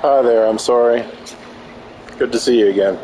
Hi there, I'm sorry. Good to see you again.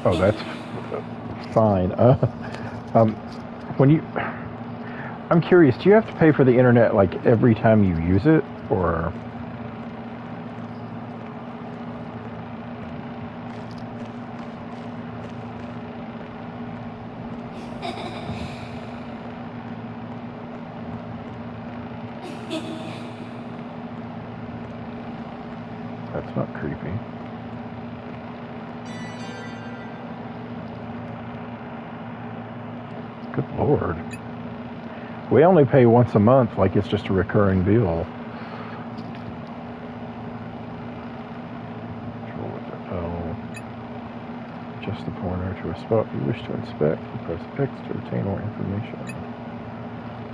Oh, that's fine. When you, I'm curious, do you have to pay for the internet like every time you use it, or? That's not creepy. Good Lord. We only pay once a month, like it's just a recurring bill. Control with the L. Adjust the pointer to a spot you wish to inspect. You press X to obtain more information.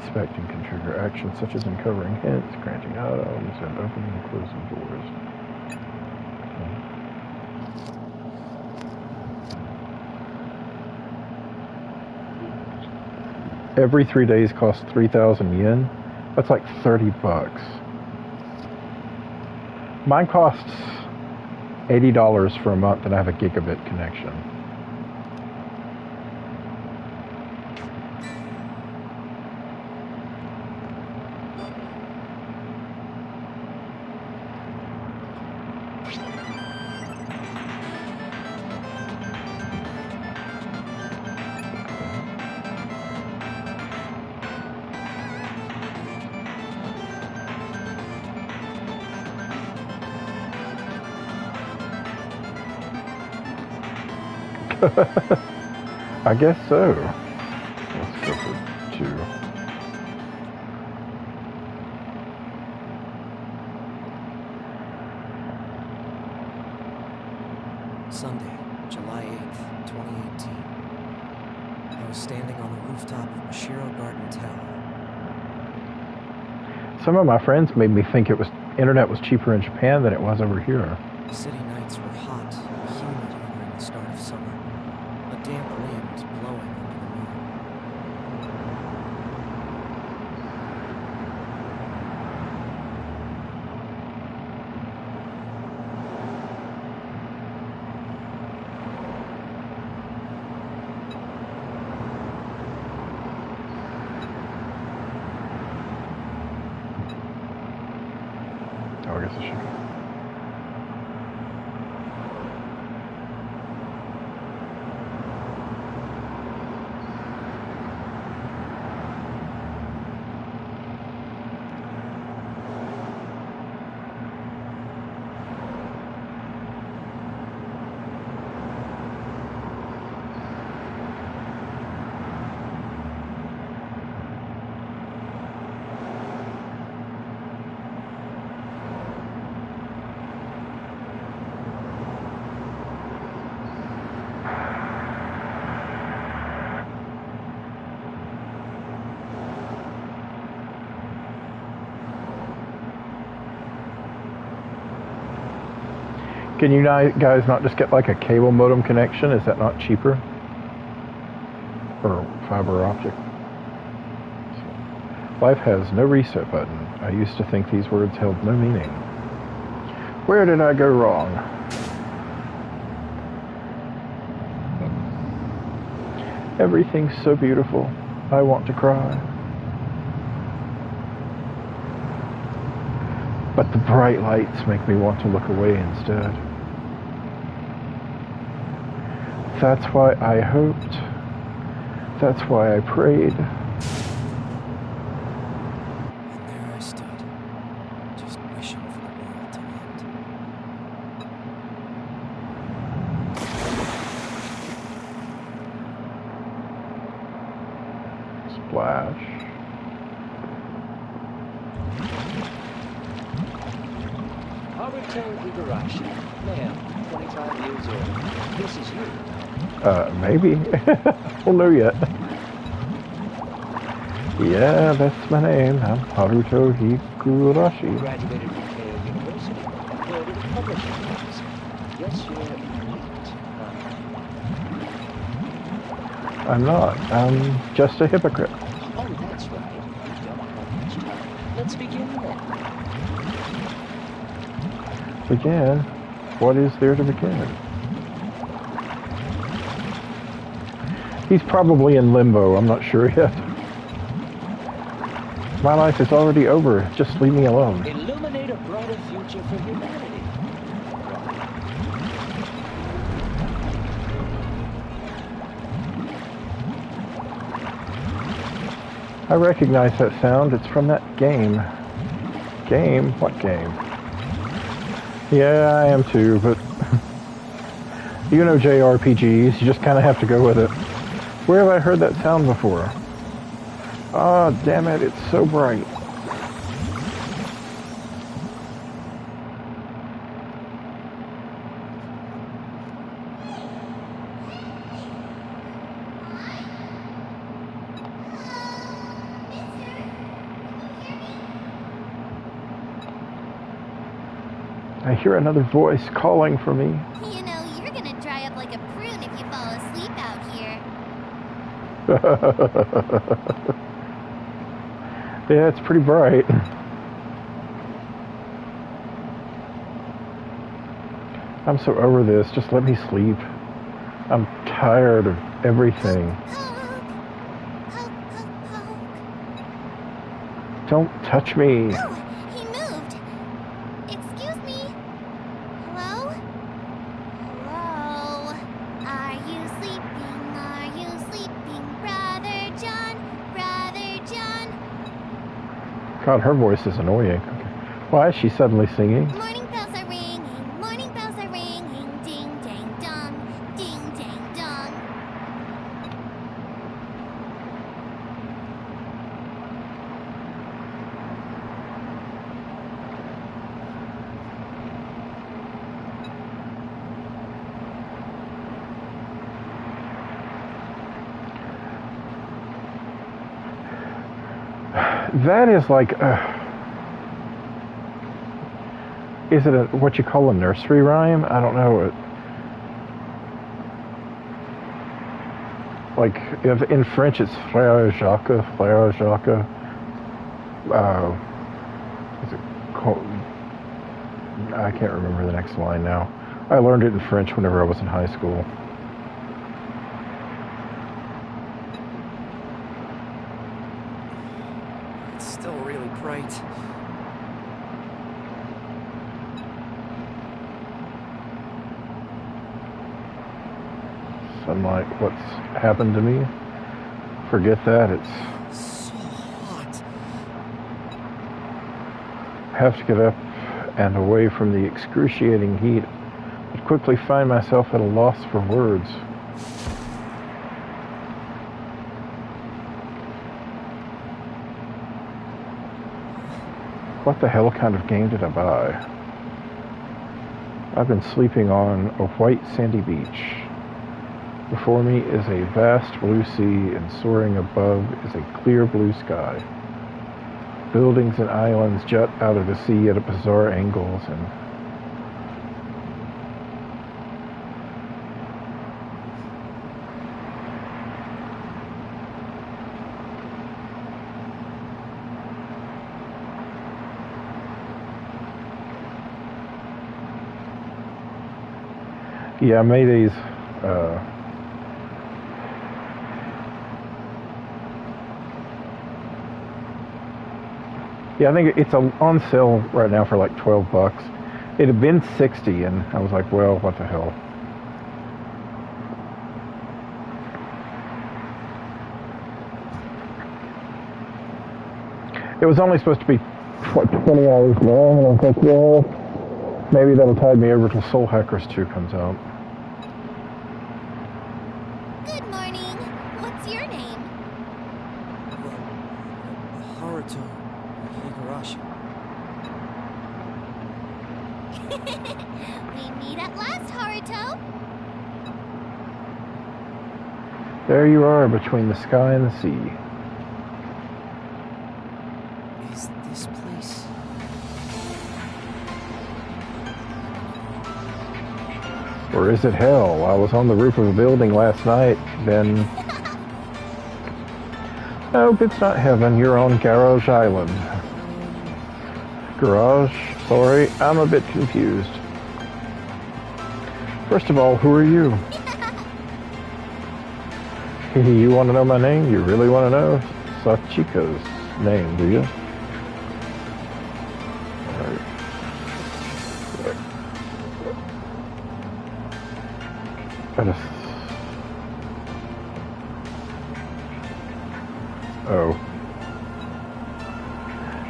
Inspecting can trigger actions such as uncovering hints, granting items, and opening and closing doors. Every 3 days costs 3,000 yen. That's like 30 bucks. Mine costs $80 for a month and I have a gigabit connection. I guess so. Let's go for 2. Sunday, July 8th, 2018. I was standing on the rooftop of Mashiro Garden Tower. Some of my friends made me think internet was cheaper in Japan than it was over here. City nights were hot and humid during the start of summer. A damp wind was blowing under the moon. Oh, I guess I should. Can you guys not just get like a cable modem connection? Is that not cheaper? Or fiber optic? Life has no reset button. I used to think these words held no meaning. Where did I go wrong? Everything's so beautiful. I want to cry. But the bright lights make me want to look away instead. That's why I hoped. That's why I prayed. And there I stood, just wishing for the world to end. Splash. Haruto Higurashi, male, 25 years old. This is you. Maybe. We'll know yet. Yeah, that's my name. I'm Haruto Higurashi. Graduated from Keio University. Employed at a publishing house. Yes, you're neat. I'm not. I'm just a hypocrite. Oh, that's right. You don't have much time. Let's begin then. Begin? What is there to begin? He's probably in limbo. I'm not sure yet. My life is already over. Just leave me alone. Illuminate a brighter future for humanity. I recognize that sound. It's from that game. Game? What game? Yeah, I am too, but you know JRPGs, you just kind of have to go with it. Where have I heard that sound before? Ah, damn it, it's so bright. I hear another voice calling for me. You know, you're gonna dry up like a prune if you fall asleep out here. Yeah, it's pretty bright. I'm so over this. Just let me sleep. I'm tired of everything. Poke, poke. Don't touch me. Oh, he moved. Excuse me. Hello? Hello? Are you sleeping? Are you sleeping, Brother John? Brother John? God, her voice is annoying. Okay. Why is she suddenly singing? Morning bells are ringing. Morning bells are ringing. Ding, dang, dong. Ding, dang, dong. That is like, is it what you call a nursery rhyme? I don't know. Like, if in French it's Frère Jacques. Is it called? I can't remember the next line now. I learned it in French whenever I was in high school. It's still really bright. Sunlight, what's happened to me? Forget that. It's So hot. have to get up and away from the excruciating heat, but quickly find myself at a loss for words. What the hell kind of game did I buy? I've been sleeping on a white sandy beach. Before me is a vast blue sea, and soaring above is a clear blue sky. Buildings and islands jut out of the sea at bizarre angles, and Yeah, Mayday's, yeah, I think it's on sale right now for like $12. It had been 60, and I was like, well, what the hell. It was only supposed to be 20 hours long, and I was like, well, maybe that'll tide me over till Soul Hackers 2 comes out. Good morning. What's your name? Haruto Higurashi. We meet at last, Haruto. There you are, between the sky and the sea. Is this place? Or is it hell? I was on the roof of a building last night, then... Nope, it's not heaven. You're on Garage Island. Garage? Sorry, I'm a bit confused. First of all, who are you? You want to know my name? You really want to know Sachiko's name, do you? Alright. Oh.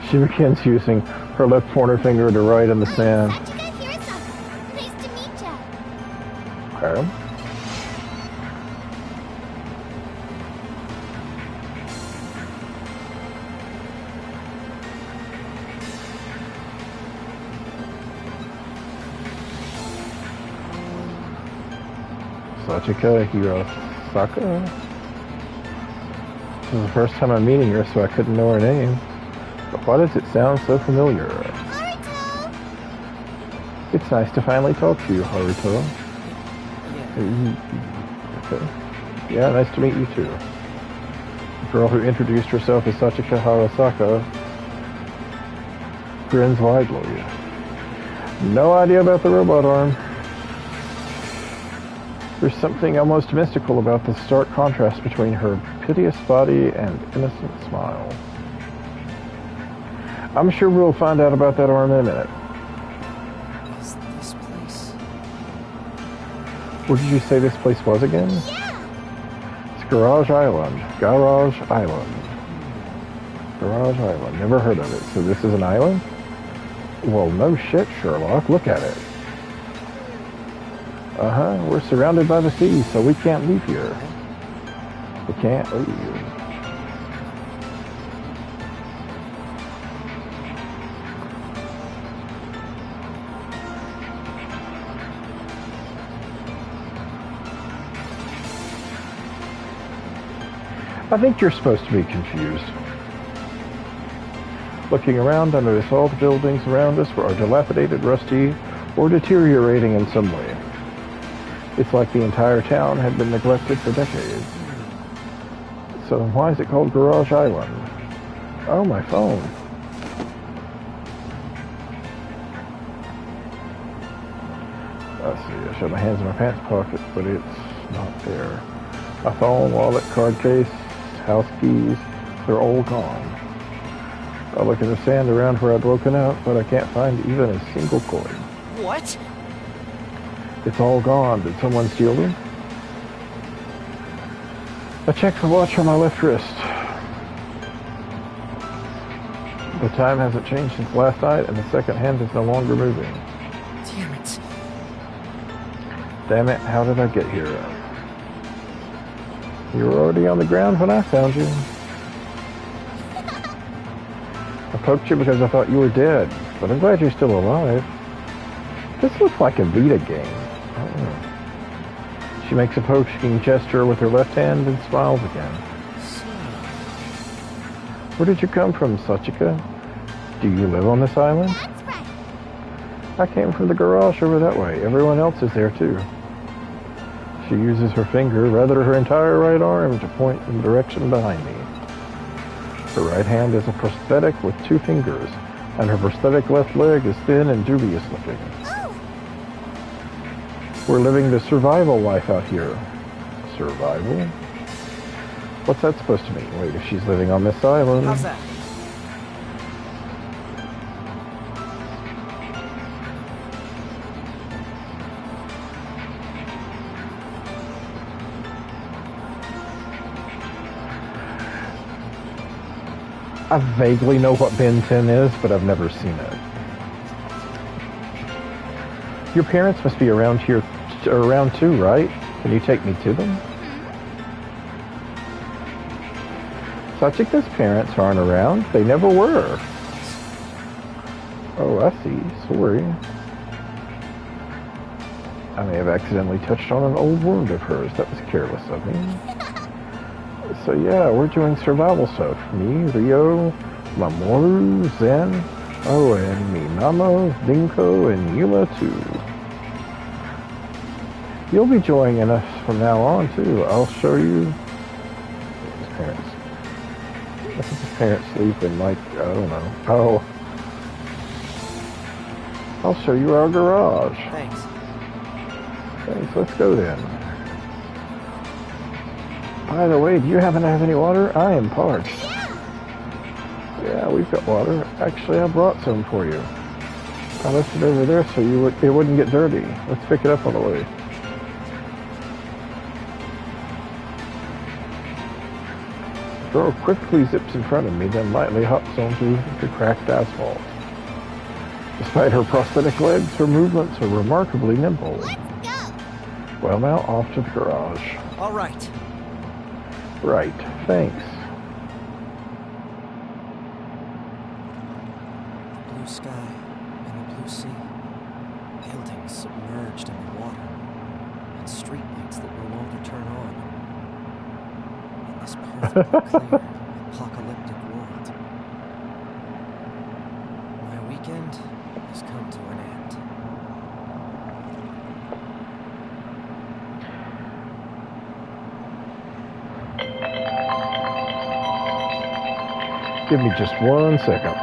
She begins using her left pointer finger to write in the sand. Sachika Hirasaka. Nice to meet ya. Okay. Sachika Hirasaka? This is the first time I'm meeting her, so I couldn't know her name. But why does it sound so familiar? Haruto! It's nice to finally talk to you, Haruto. Yeah. Okay. Yeah, nice to meet you too. The girl who introduced herself as Sachika Hirasaka grins widely. No idea about the robot arm. There's something almost mystical about the stark contrast between her piteous body and innocent smile. I'm sure we'll find out about that arm in a minute. Is this place? What did you say this place was again? Yeah! It's Garage Island. Garage Island. Garage Island. Never heard of it. So this is an island? Well, no shit, Sherlock. Look at it. Uh-huh. We're surrounded by the sea, so we can't leave here. We can't leave. I think you're supposed to be confused. Looking around, I notice all the buildings around us are dilapidated, rusty, or deteriorating in some way. It's like the entire town had been neglected for decades. So why is it called Garage Island? Oh, my phone. Let's see, I shove my hands in my pants pocket, but it's not there. My phone, wallet, card case, house keys, they're all gone. I look at the sand around where I'd woken up, but I can't find even a single coin. What? It's all gone. Did someone steal them? I checked the watch on my left wrist. The time hasn't changed since last night, and the second hand is no longer moving. Damn it. Damn it, how did I get here? You were already on the ground when I found you. I poked you because I thought you were dead, but I'm glad you're still alive. This looks like a Vita game. Oh. She makes a poking gesture with her left hand and smiles again. So, Where did you come from, Sachika? Do you live on this island? That's right. I came from the garage over that way. Everyone else is there too. She uses her finger, rather her entire right arm, to point in the direction behind me. Her right hand is a prosthetic with 2 fingers, and her prosthetic left leg is thin and dubious looking. Oh! We're living the survival life out here. Survival? What's that supposed to mean? Wait, if she's living on this island... How's that? I vaguely know what Ben 10 is, but I've never seen it. Your parents must be around here, around too, right? Can you take me to them? Sachika's parents aren't around. They never were. Oh, I see. Sorry. I may have accidentally touched on an old wound of hers. That was careless of me. So yeah, we're doing survival stuff. Me, Ryo, Mamoru, Zen, oh, and Minamo, Dinko, and Yuma too. You'll be joining us from now on too. I'll show you his parents. I think his parents sleep in like, I don't know. Oh. I'll show you our garage. Thanks. Thanks, let's go then. By the way, do you happen to have any water? I am parched. Yeah, we've got water. Actually, I brought some for you. I left it over there so it wouldn't get dirty. Let's pick it up on the way. Girl quickly zips in front of me, then lightly hops onto the cracked asphalt. Despite her prosthetic legs, her movements are remarkably nimble. Let's go. Well, now off to the garage. All right. Right, thanks. Blue sky and the blue sea. Buildings submerged in the water. And streetlights that no longer turn on. In this perfectly clear, apocalyptic world. My weekend has come to an end. Give me just 1 second.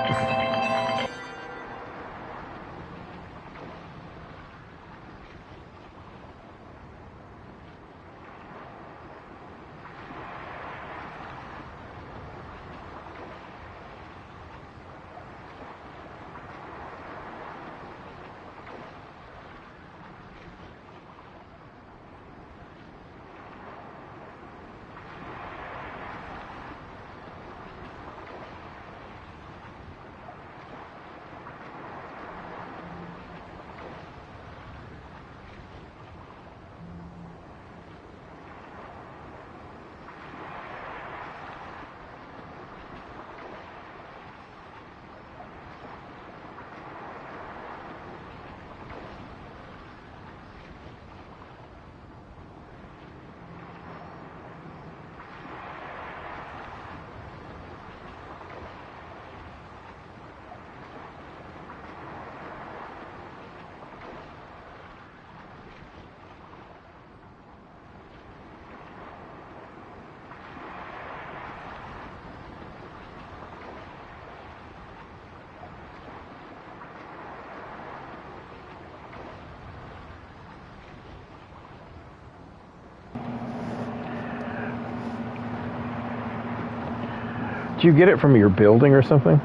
Do you get it from your building or something?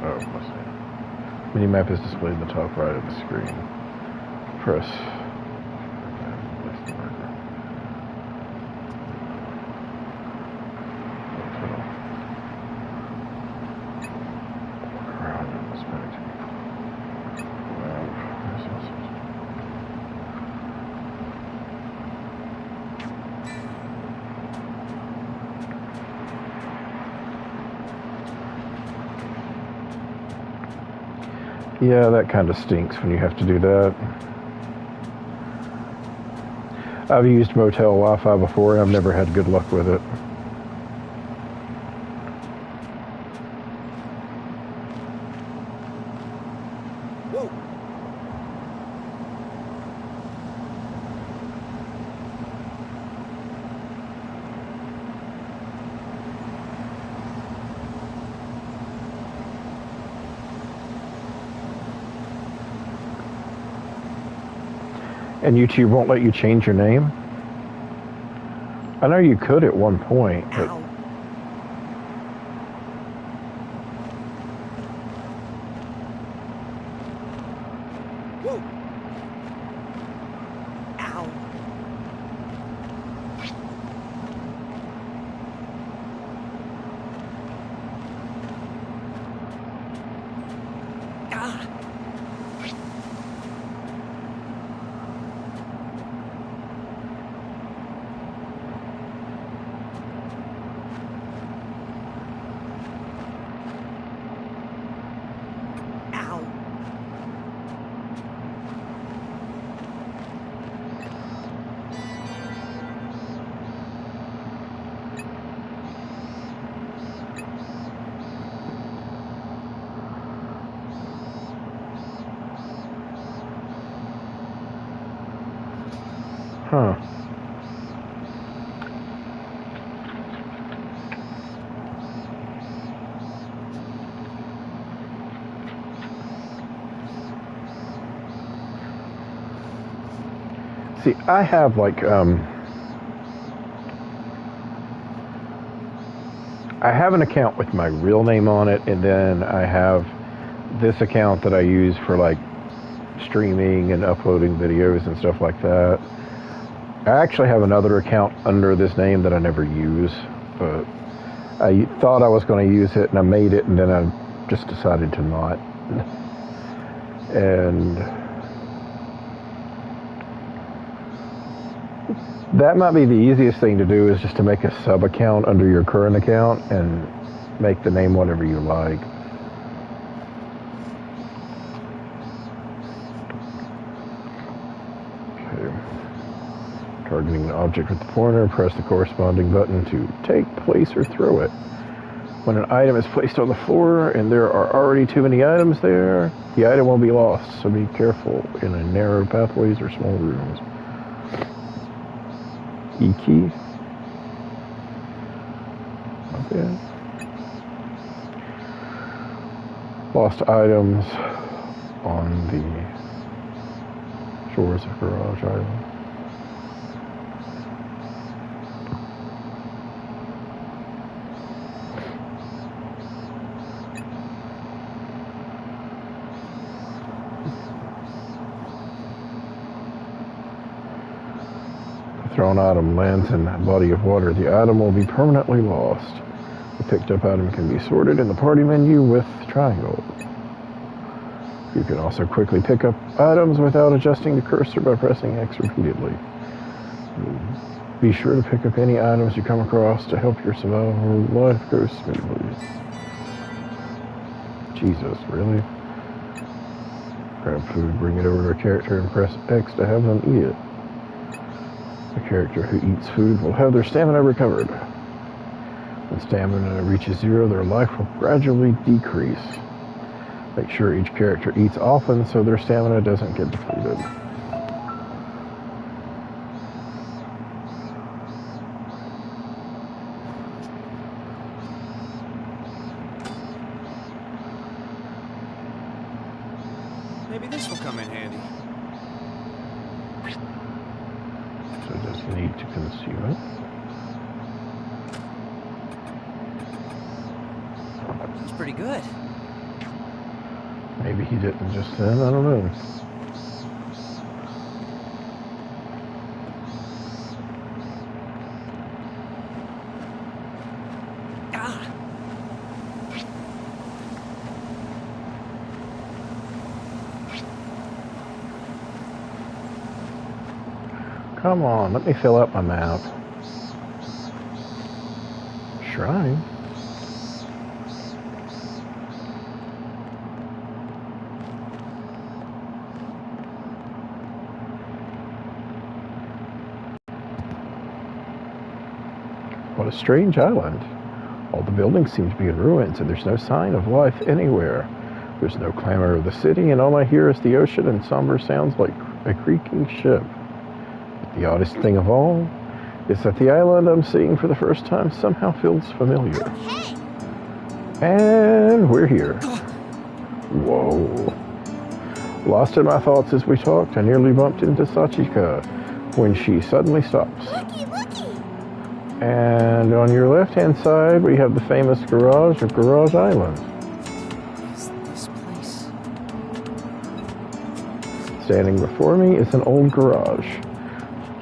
Oh, must be. Minimap is displayed in the top right of the screen. Press. Yeah, that kind of stinks when you have to do that. I've used motel Wi-Fi before and I've never had good luck with it. Whoa! And YouTube won't let you change your name? I know you could at one point, but... Ow. Whoa. Ow. Ah. Ow. Huh. See, I have like, I have an account with my real name on it, and then I have this account that I use for like streaming and uploading videos and stuff like that. I actually have another account under this name that I never use, but I thought I was going to use it, and I made it, and then I just decided to not. And that might be the easiest thing to do, is just to make a sub account under your current account and make the name whatever you like. Okay. Targeting an object with the pointer, press the corresponding button to take, place, or throw it. When an item is placed on the floor and there are already too many items there, the item will be lost, so be careful in narrow pathways or small rooms. E key. Okay. Lost items on the shores of Garage Island. Thrown item lands in a body of water, the item will be permanently lost. The picked up item can be sorted in the party menu with triangle. You can also quickly pick up items without adjusting the cursor by pressing X repeatedly. Be sure to pick up any items you come across to help your survival life go smoothly. Jesus, really? Grab food, bring it over to a character, and press X to have them eat it. The character who eats food will have their stamina recovered. When stamina reaches 0, their life will gradually decrease. Make sure each character eats often so their stamina doesn't get depleted. Maybe this will come in handy. So it doesn't need to consume it. That's pretty good. Maybe he didn't just then, I don't know. Ah. Come on, let me fill up my map. Shrine? What a strange island. All the buildings seem to be in ruins, and there's no sign of life anywhere. There's no clamor of the city, and all I hear is the ocean and somber sounds like a creaking ship. But the oddest thing of all is that the island I'm seeing for the first time somehow feels familiar. Hey! And we're here. Whoa. Lost in my thoughts as we talked, I nearly bumped into Sachika when she suddenly stops. Looky, looky! And on your left-hand side, we have the famous garage of Garage Island. Is this place? Standing before me is an old garage.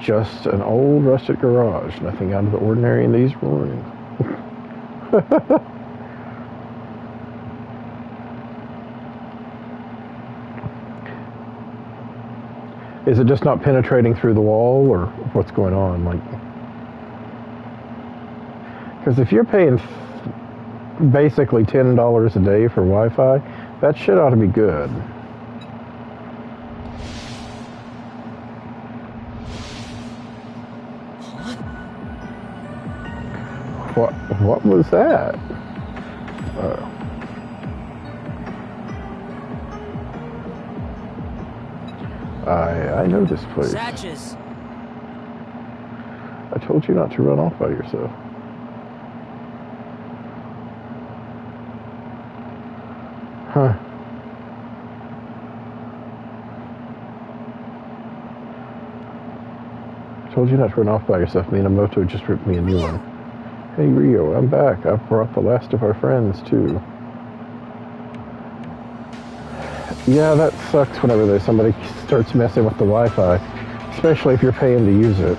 Just an old rusted garage. Nothing out of the ordinary in these ruins. Is it just not penetrating through the wall, or what's going on? Like, because if you're paying basically $10 a day for Wi-Fi, that shit ought to be good. What was that? I know this place. Satches! I told you not to run off by yourself. Huh. I told you not to run off by yourself. Minamoto just ripped me a new one. Hey Rio, I'm back. I've brought the last of our friends too. Yeah, that sucks whenever somebody starts messing with the Wi-Fi, especially if you're paying to use it.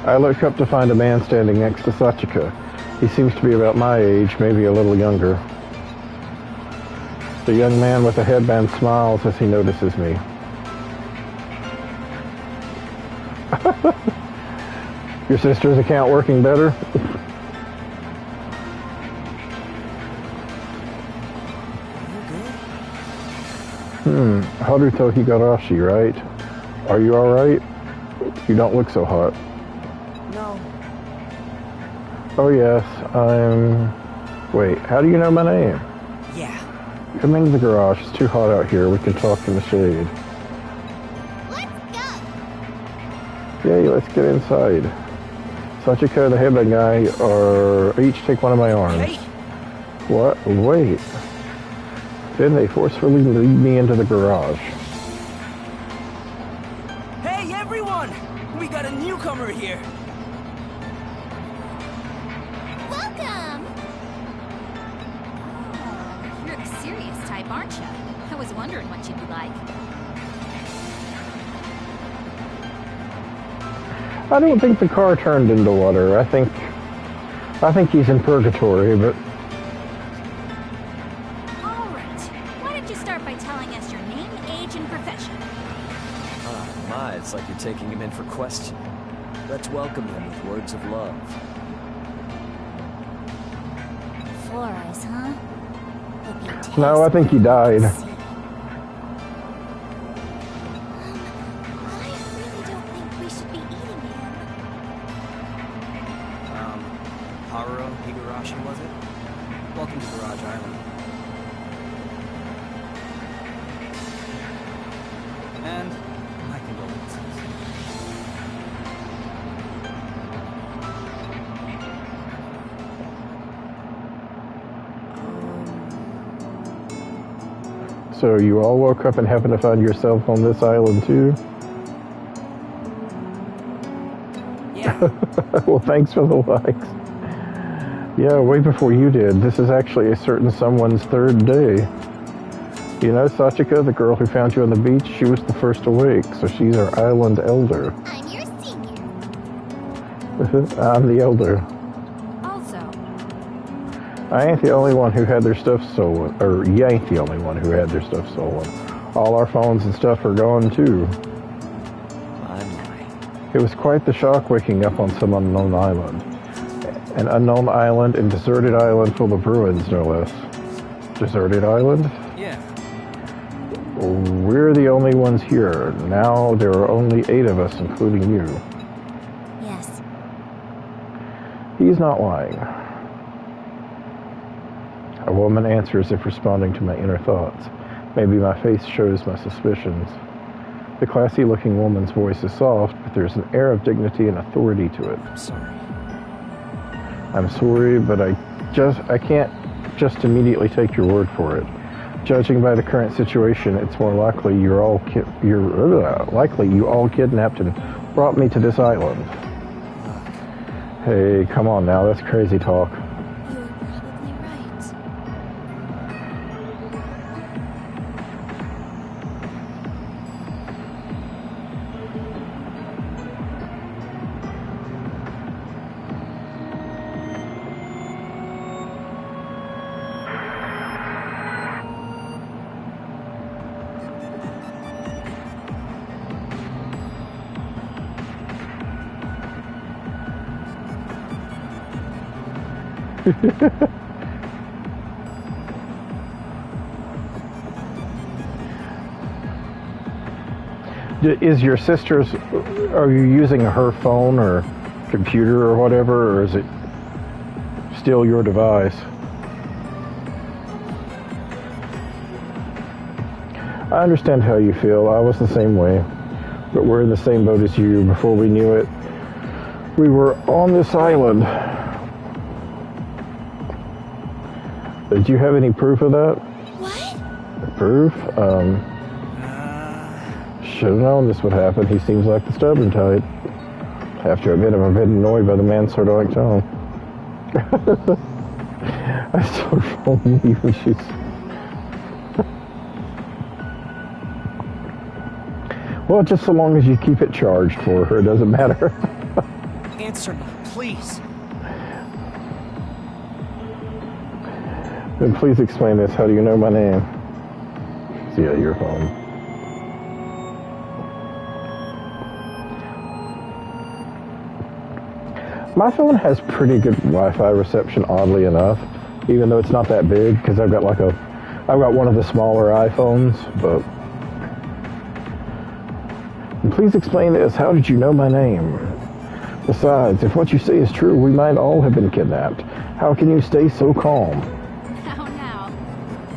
I look up to find a man standing next to Sachika. He seems to be about my age, maybe a little younger. The young man with the headband smiles as he notices me. Your sister's account working better? Haruto Higurashi, right? Are you alright? You don't look so hot. No. Oh yes, Wait, how do you know my name? Yeah. Come into the garage, it's too hot out here, we can talk in the shade. Let's go! Yay, let's get inside. Sachika, the headband guy, or each take one of my arms. Hey! What? Wait. Then they forcefully lead me into the garage. Hey, everyone! We got a newcomer here! Welcome! Oh, you're the serious type, aren't you? I was wondering what you'd be like. I don't think the car turned into water. I think he's in purgatory, but All right. Why don't you start by telling us your name, age, and profession? My, it's like you're taking him in for question. Let's welcome him with words of love. 4 eyes, huh? Hope you taste no, I think he died. I really don't think we should be eating him. Haruto Higurashi, was it? Welcome to Garage Island. And my condolences. So you all woke up and happened to find yourself on this island too? Yeah. Well, thanks for the likes. Yeah, way before you did. This is actually a certain someone's third day. You know, Sachika, the girl who found you on the beach, she was the first awake, so she's our island elder. I'm your senior. I'm the elder. Also, I ain't the only one who had their stuff stolen. Or, you ain't the only one who had their stuff stolen. All our phones and stuff are gone, too. My. It was quite the shock waking up on some unknown island. An unknown island and deserted island full of ruins, no less. Deserted island? Yeah. We're the only ones here. Now there are only 8 of us, including you. yes. He's not lying. A woman answers if responding to my inner thoughts. Maybe my face shows my suspicions. The classy-looking woman's voice is soft, but there's an air of dignity and authority to it. I'm sorry. I'm sorry, but I can't just immediately take your word for it. Judging by the current situation, it's more likely you all kidnapped and brought me to this island. Hey, come on now, that's crazy talk. You're probably right. Is your sister's, are you using her phone or computer or whatever, or is it still your device? I understand how you feel. I was the same way. But we're in the same boat as you. Before we knew it, we were on this island. Did you have any proof of that? What? Proof? Should have known this would happen. He seems like the stubborn type. Have to admit, I'm a bit annoyed by the man's sardonic tone. I saw her phone leave when she's... Well, just so long as you keep it charged for her, it doesn't matter. Answer me, please. Then please explain this. How do you know my name? See, yeah, your phone. My phone has pretty good Wi-Fi reception, oddly enough, even though it's not that big, because I've got one of the smaller iPhones, but... And please explain this. How did you know my name? Besides, if what you say is true, we might all have been kidnapped. How can you stay so calm? How now?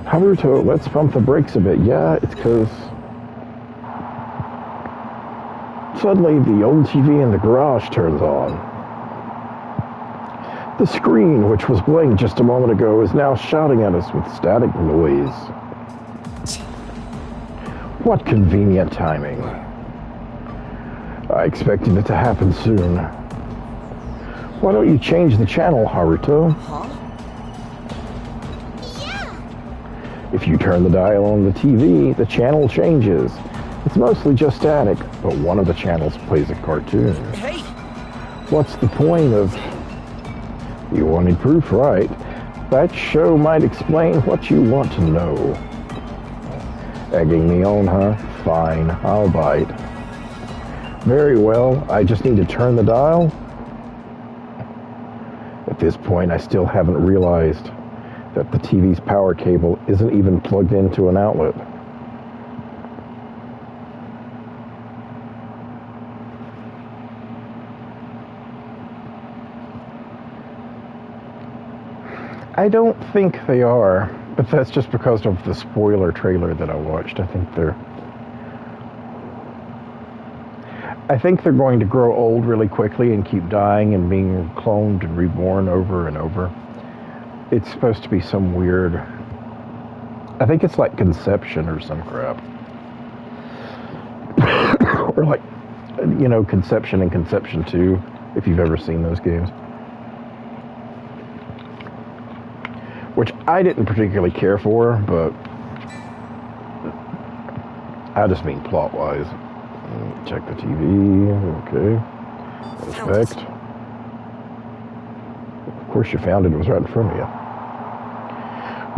Haruto, let's pump the brakes a bit. Yeah, it's because... Suddenly, the old TV in the garage turns on. The screen, which was blank just a moment ago, is now shouting at us with static noise. What convenient timing. I expected it to happen soon. Why don't you change the channel, Haruto? Huh? Yeah! If you turn the dial on the TV, the channel changes. It's mostly just static, but one of the channels plays a cartoon. Hey! What's the point of... You wanted proof, right? That show might explain what you want to know. Egging me on, huh? Fine, I'll bite. Very well, I just need to turn the dial. At this point, I still haven't realized that the TV's power cable isn't even plugged into an outlet. I don't think they are, but that's just because of the spoiler trailer that I watched. I think they're going to grow old really quickly and keep dying and being cloned and reborn over and over. It's supposed to be some weird... I think it's like Conception or some crap. Or like, you know, Conception and Conception 2, if you've ever seen those games. Which I didn't particularly care for, but I just mean plot-wise. Check the TV, okay. Inspect. Of course you found it was right in front of you.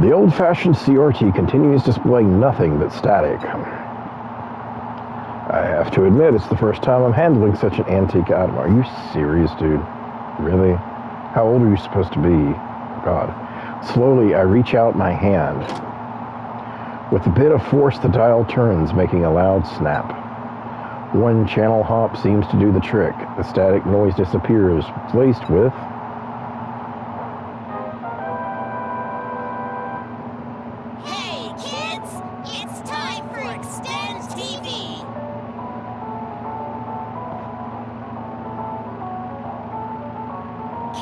The old-fashioned CRT continues displaying nothing but static. I have to admit, it's the first time I'm handling such an antique item. Are you serious, dude? Really? How old are you supposed to be? God. Slowly, I reach out my hand. With a bit of force, the dial turns, making a loud snap. One channel hop seems to do the trick. The static noise disappears, replaced with... Hey, kids! It's time for Extend TV!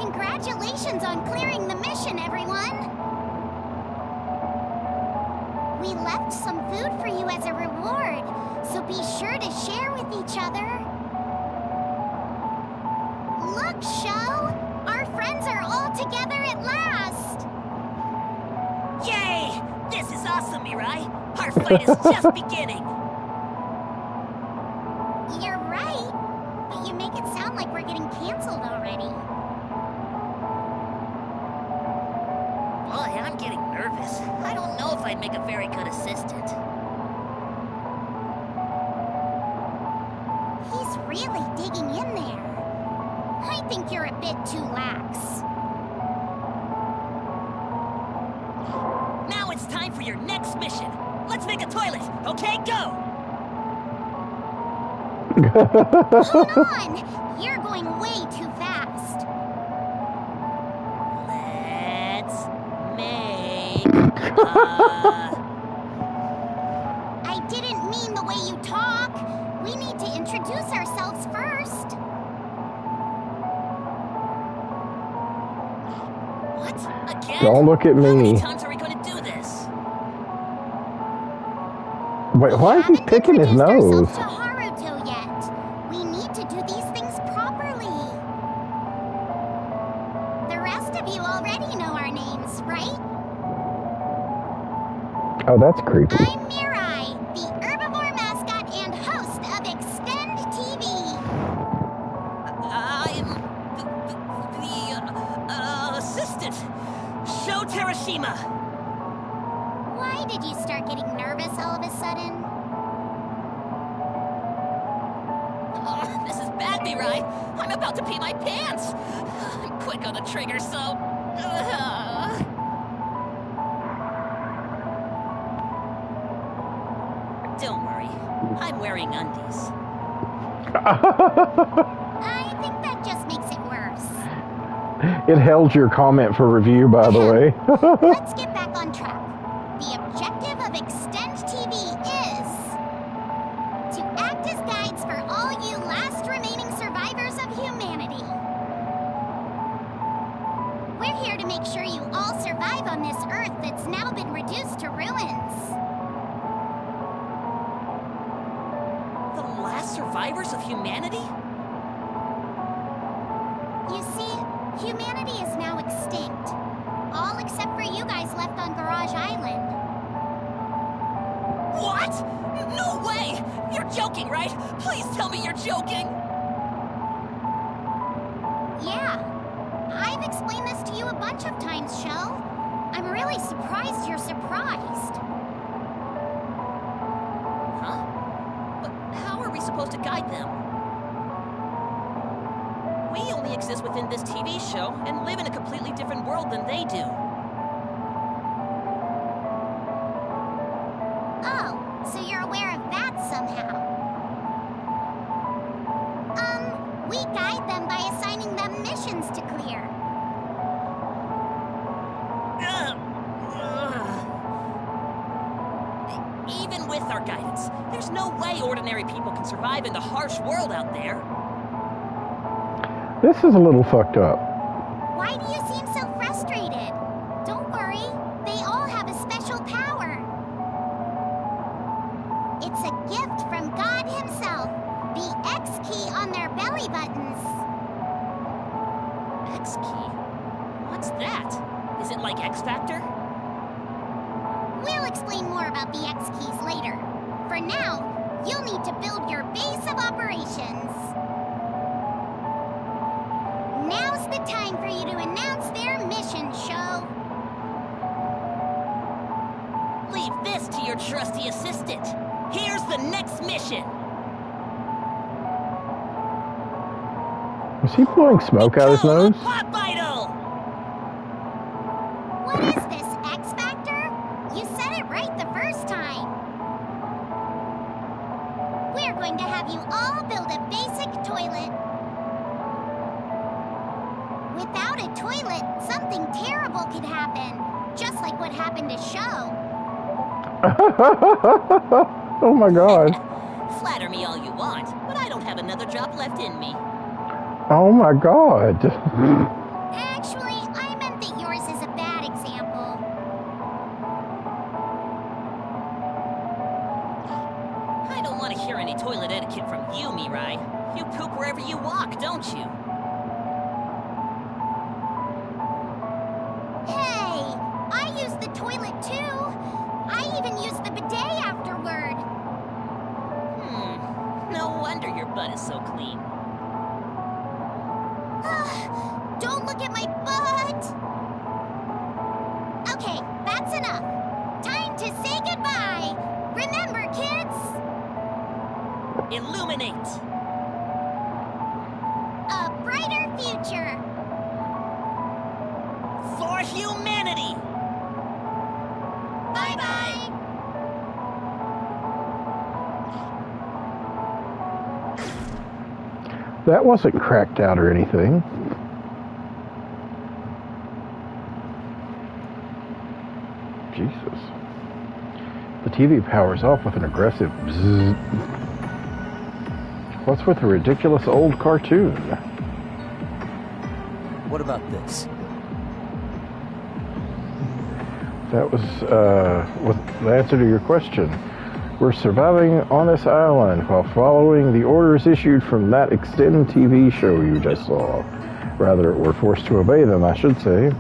Congratulations on clearing the mission, everyone! We left some food for you as a reward, so be sure to share with each other. Look, Sho! Our friends are all together at last! Yay! This is awesome, Mirai! Our fight is just beginning! You're right, but you make it sound like we're getting canceled already. Boy, I'm getting nervous. I don't know if I'd make a very good assistant. He's really digging in there. I think you're a bit too lax. Now it's time for your next mission. Let's make a toilet, okay? Go! Hold on! You're going way too fast. Let's make I didn't mean the way you talk. We need to introduce ourselves first. What? Again? Don't look at How many me. times are we going to do this? Wait, why is he Haven't picking his introduced nose? ourselves to Haruto yet. We need to do these things properly. The rest of you already know our names, right? Oh, that's creepy. I'm Mirai, the herbivore mascot and host of Extend TV. I'm the assistant, Sho Terashima. Why did you start getting nervous all of a sudden? Oh, this is bad, Mirai. I'm about to pee my pants. I'm quick on the trigger, so... Don't worry. I'm wearing undies. I think that just makes it worse. It held your comment for review, by the way. Let's get back on track. The objective of Extend TV is to act as guides for all you last remaining survivors of humanity. We're here to make sure you all survive on this Earth that's now been reduced to ruins. The last survivors of humanity? You see, humanity is now extinct. All except for you guys left on Garage Island. What? No way! You're joking, right? Please tell me you're joking! Yeah. I've explained this to you a bunch of times, Sho. I'm really surprised you're surprised. Huh? But how are we supposed to guide them? We only exist within this TV show and live in a completely different world than they do. Oh, so you're aware of that somehow. We guide them by assigning them missions to clear. Even with our guidance, there's no way ordinary people can survive in the harsh world out there. This is a little fucked up. Why do you seem so frustrated? Don't worry, they all have a special power. It's a gift from God himself, the X key on their belly buttons. X key? What's that? Is it like X Factor? We'll explain more about the X keys later. For now, you'll need to build your base of operations. Now's the time for you to announce their mission, Sho. Leave this to your trusty assistant. Here's the next mission. Was he blowing smoke out his Become a nose? pop idol! What is this, X Factor? You said it right the first time. We're going to have you all build a basic toilet. Without a toilet, something terrible could happen. Just like what happened to Sho. Oh my god. Flatter me all you want, but I don't have another drop left in me. Oh my god. Actually, I meant that yours is a bad example. hear any toilet etiquette from you, Mirai. You poop wherever you walk, don't you? Hey, I use the toilet too. I even use the bidet afterward. No wonder your butt is so clean. Don't look at my butt. Okay, that's enough. Time to say goodbye. Remember, kids. Illuminate! A brighter future. For humanity! Bye-bye. That wasn't cracked out or anything. Jesus. The TV powers off with an aggressive bzzz. What's with the ridiculous old cartoon? What about this? That was the answer to your question. We're surviving on this island while following the orders issued from that Extend TV show you just saw. Rather, we're forced to obey them, I should say.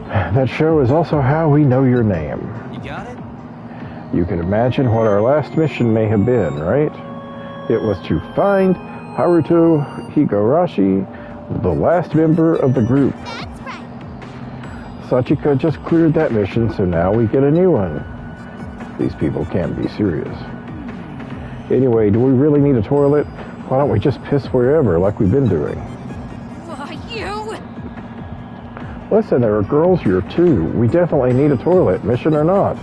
That show is also how we know your name. You got it? You can imagine what our last mission may have been, right? It was to find Haruto Higurashi, the last member of the group. That's right. Sachika just cleared that mission, so now we get a new one. These people can't be serious. Anyway, do we really need a toilet? Why don't we just piss wherever, like we've been doing? You! Listen, there are girls here too. We definitely need a toilet, mission or not.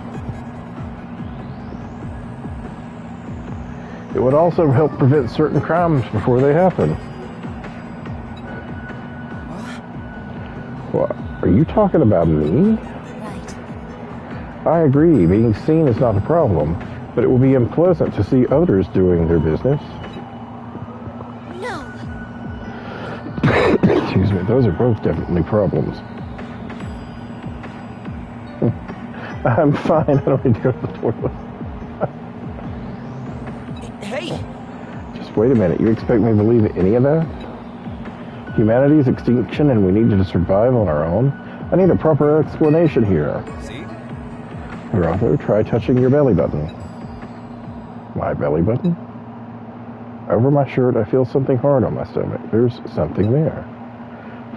It would also help prevent certain crimes before they happen. What? Are you talking about me? Right. I agree, being seen is not a problem, but it will be unpleasant to see others doing their business. No. Excuse me, those are both definitely problems. I'm fine, I don't need to go to the toilet. Hey! Just wait a minute, you expect me to believe any of that? Humanity's extinction and we need to survive on our own? I need a proper explanation here. See? Rather, try touching your belly button. My belly button? Over my shirt, I feel something hard on my stomach. There's something there.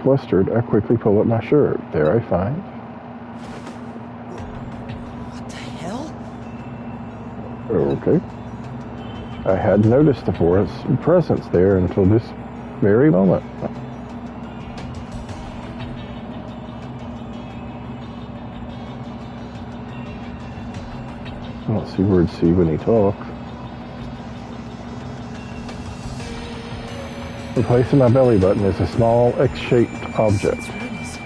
Flustered, I quickly pull up my shirt. There I find... What the hell? Okay. I hadn't noticed the forest's presence there until this very moment. I don't see words see when he talks. The place in my belly button is a small X-shaped object. That's what it is.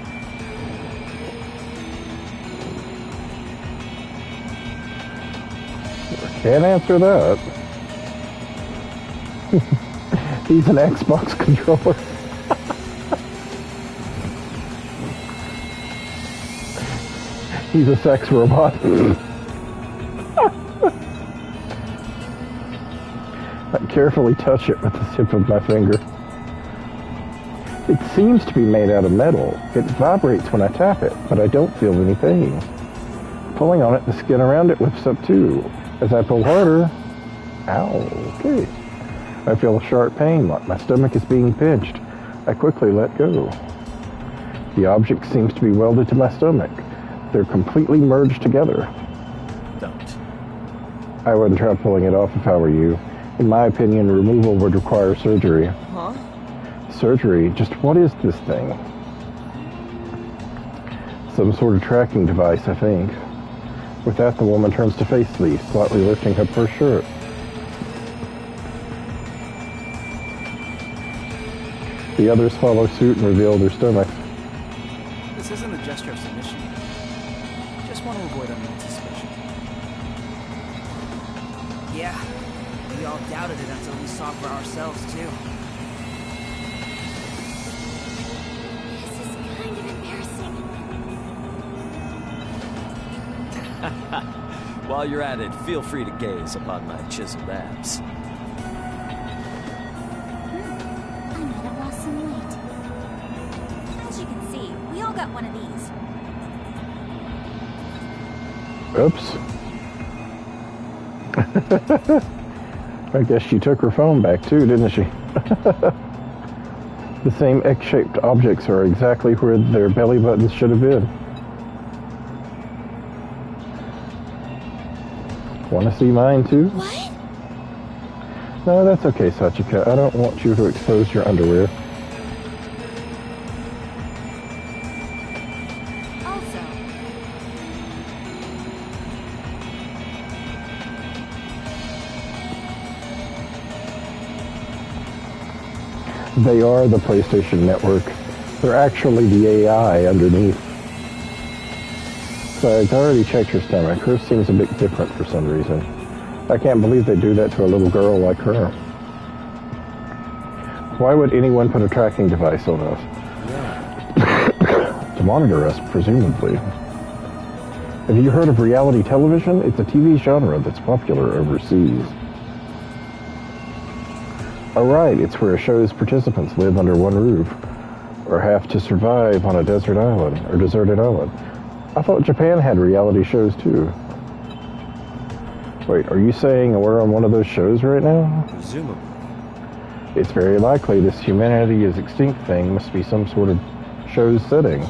Can't answer that. He's an Xbox controller. He's a sex robot. I carefully touch it with the tip of my finger. It seems to be made out of metal. It vibrates when I tap it, but I don't feel any pain. Pulling on it, the skin around it lifts up too. As I pull harder, ow, okay. I feel a sharp pain, like my stomach is being pinched. I quickly let go. The object seems to be welded to my stomach. They're completely merged together. Don't. I wouldn't try pulling it off if I were you. In my opinion, removal would require surgery. Huh? Surgery? Just what is this thing? Some sort of tracking device, I think. With that, the woman turns to face me, slightly lifting up her shirt. The others follow suit and reveal their stomachs. This isn't a gesture of submission. Just want to avoid unwanted suspicion. Yeah, we all doubted it until we saw for ourselves, too. This is kind of embarrassing. While you're at it, feel free to gaze upon my chiseled abs. I might have lost some weight. As you can see, we all got one of these. Oops. I guess she took her phone back too, didn't she? The same X-shaped objects are exactly where their belly buttons should have been. Want to see mine too? What? No, that's okay, Sachika. I don't want you to expose your underwear. Also, They are the PlayStation Network. They're actually the AI underneath. Besides, I already checked her stomach. Hers seems a bit different for some reason. I can't believe they do that to a little girl like her. Why would anyone put a tracking device on us? To monitor us, presumably. Have you heard of reality television? It's a TV genre that's popular overseas. Oh, right, it's where a show's participants live under one roof, or have to survive on a desert island, or deserted island. I thought Japan had reality shows too. Wait, are you saying we're on one of those shows right now? Presumably. It's very likely this humanity is extinct thing must be some sort of show's setting.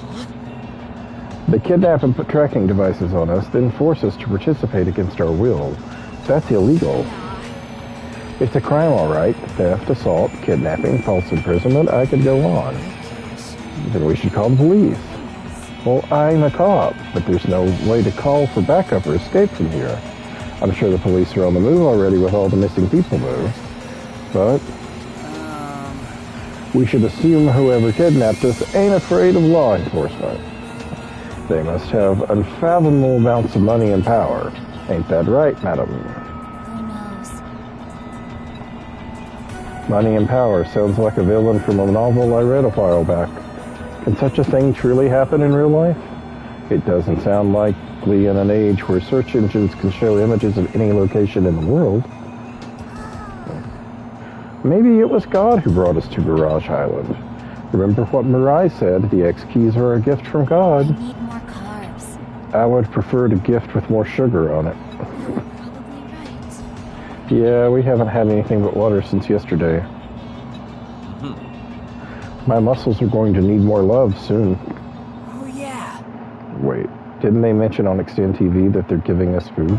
They kidnap and put tracking devices on us, then force us to participate against our will. That's illegal. It's a crime, all right. Theft, assault, kidnapping, false imprisonment. I could go on. Then we should call the police. Well, I'm a cop, but there's no way to call for backup or escape from here. I'm sure the police are on the move already with all the missing people, though. But we should assume whoever kidnapped us ain't afraid of law enforcement. They must have unfathomable amounts of money and power. Ain't that right, madam? Who knows? Money and power sounds like a villain from a novel I read a while back. Can such a thing truly happen in real life? It doesn't sound likely in an age where search engines can show images of any location in the world. Maybe it was God who brought us to Garage Island. Remember what Mirai said, the X keys are a gift from God. I need more carbs. I would prefer a gift with more sugar on it. You're probably right. Yeah, we haven't had anything but water since yesterday. My muscles are going to need more love soon. Oh, yeah. Wait, didn't they mention on Extend TV that they're giving us food?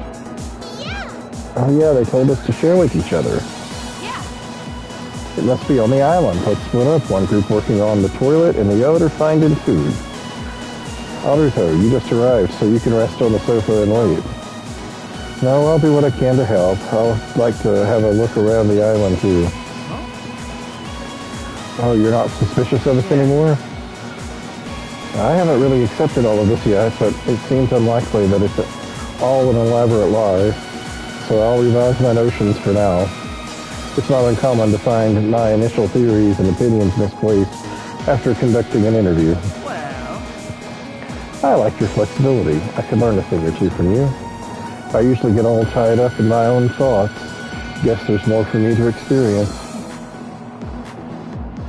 Yeah. Oh yeah, they told us to share with each other. yeah. It must be on the island. Let's split up. One group working on the toilet and the other finding food. Alberto, you just arrived, so you can rest on the sofa and wait. No, I'll do what I can to help. I'll like to have a look around the island too. Oh, you're not suspicious of us anymore? I haven't really accepted all of this yet, but it seems unlikely that it's all an elaborate lie, so I'll revise my notions for now. It's not uncommon to find my initial theories and opinions misplaced after conducting an interview. Well, I like your flexibility. I could learn a thing or two from you. I usually get all tied up in my own thoughts. Guess there's more for me to experience.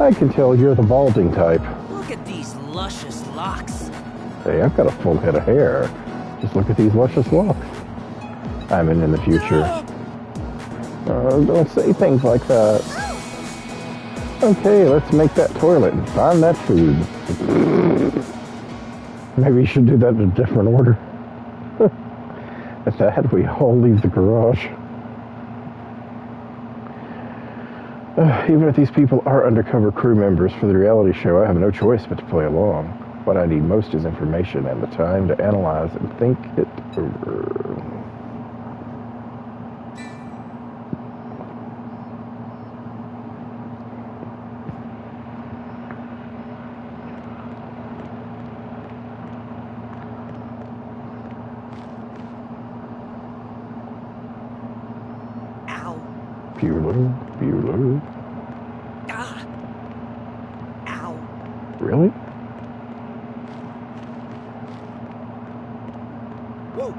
I can tell you're the balding type. look at these luscious locks. Hey, I've got a full head of hair. Just look at these luscious locks. I'm in the future. Don't say things like that. Okay, let's make that toilet and find that food. Maybe you should do that in a different order. At that, we all leave the garage. Even if these people are undercover crew members for the reality show, I have no choice but to play along. What I need most is information and the time to analyze and think it over. Ow. Bueller. Ah. Ow. Really? Whoa.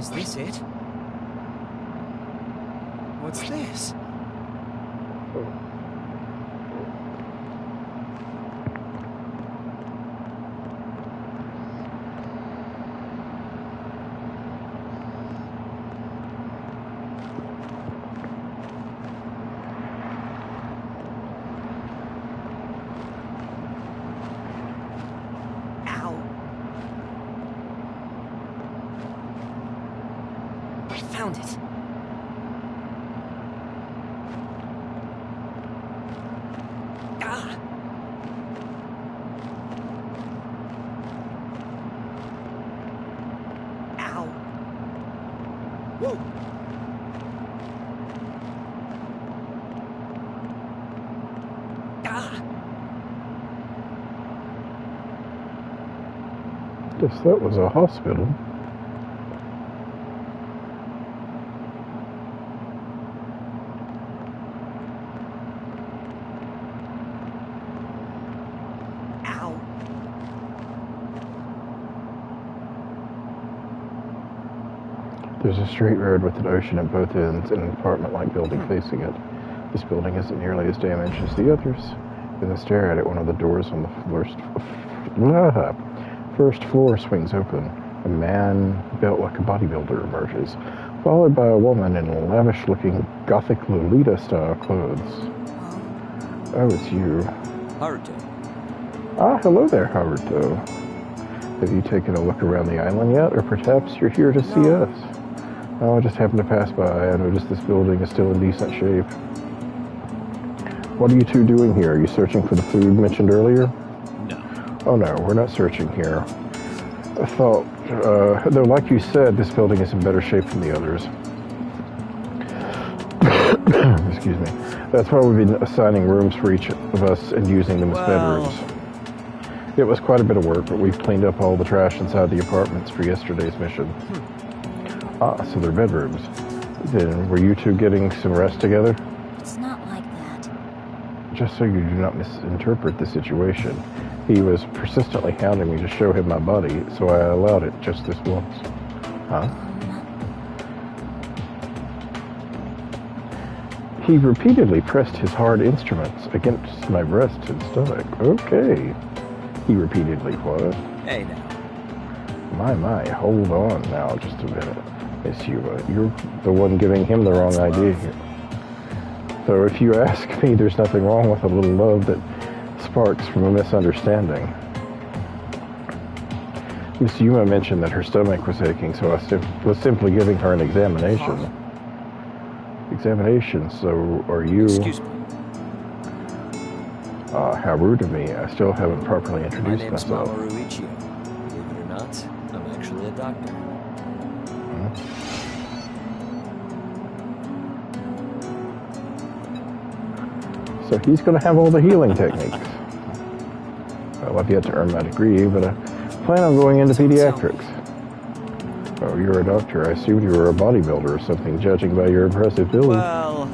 Is this it? What's this? Ow. I found it. Ah. Ow. Whoa. Ah. Guess that was a hospital. Ow. There's a straight road with an ocean at both ends and an apartment-like building facing it. This building isn't nearly as damaged as the others. As I stare at it, one of the doors on the first floor swings open. A man built like a bodybuilder emerges, followed by a woman in lavish-looking Gothic Lolita-style clothes. Oh, it's you. Haruto. Ah, hello there, Haruto. Have you taken a look around the island yet, or perhaps you're here to see us? Oh, I just happened to pass by. I noticed this building is still in decent shape. What are you two doing here? Are you searching for the food mentioned earlier? No. Oh no, we're not searching here. I thought, though like you said, this building is in better shape than the others. Excuse me. That's why we've been assigning rooms for each of us and using them as bedrooms. It was quite a bit of work, but we've cleaned up all the trash inside the apartments for yesterday's mission. Ah, so they're bedrooms. Then were you two getting some rest together? It's not like that. Just so you do not misinterpret the situation, he was persistently hounding me to show him my body, so I allowed it just this once. Huh? He repeatedly pressed his hard instruments against my breast and stomach. Okay. He repeatedly what? Hey now. My, hold on now just a minute. Miss Yua, you're the one giving him the wrong idea here. So if you ask me, there's nothing wrong with a little love that sparks from a misunderstanding. Miss Yuma mentioned that her stomach was aching, so I was simply giving her an examination. Examination, so are you... Excuse me. How rude of me. I still haven't properly introduced My name's myself. Mamoru Ichio. Believe it or not, I'm actually a doctor. So he's going to have all the healing techniques. Well, I've yet to earn my degree, but I plan on going into pediatrics. Oh, you're a doctor. I assumed you were a bodybuilder or something, judging by your impressive build. Well...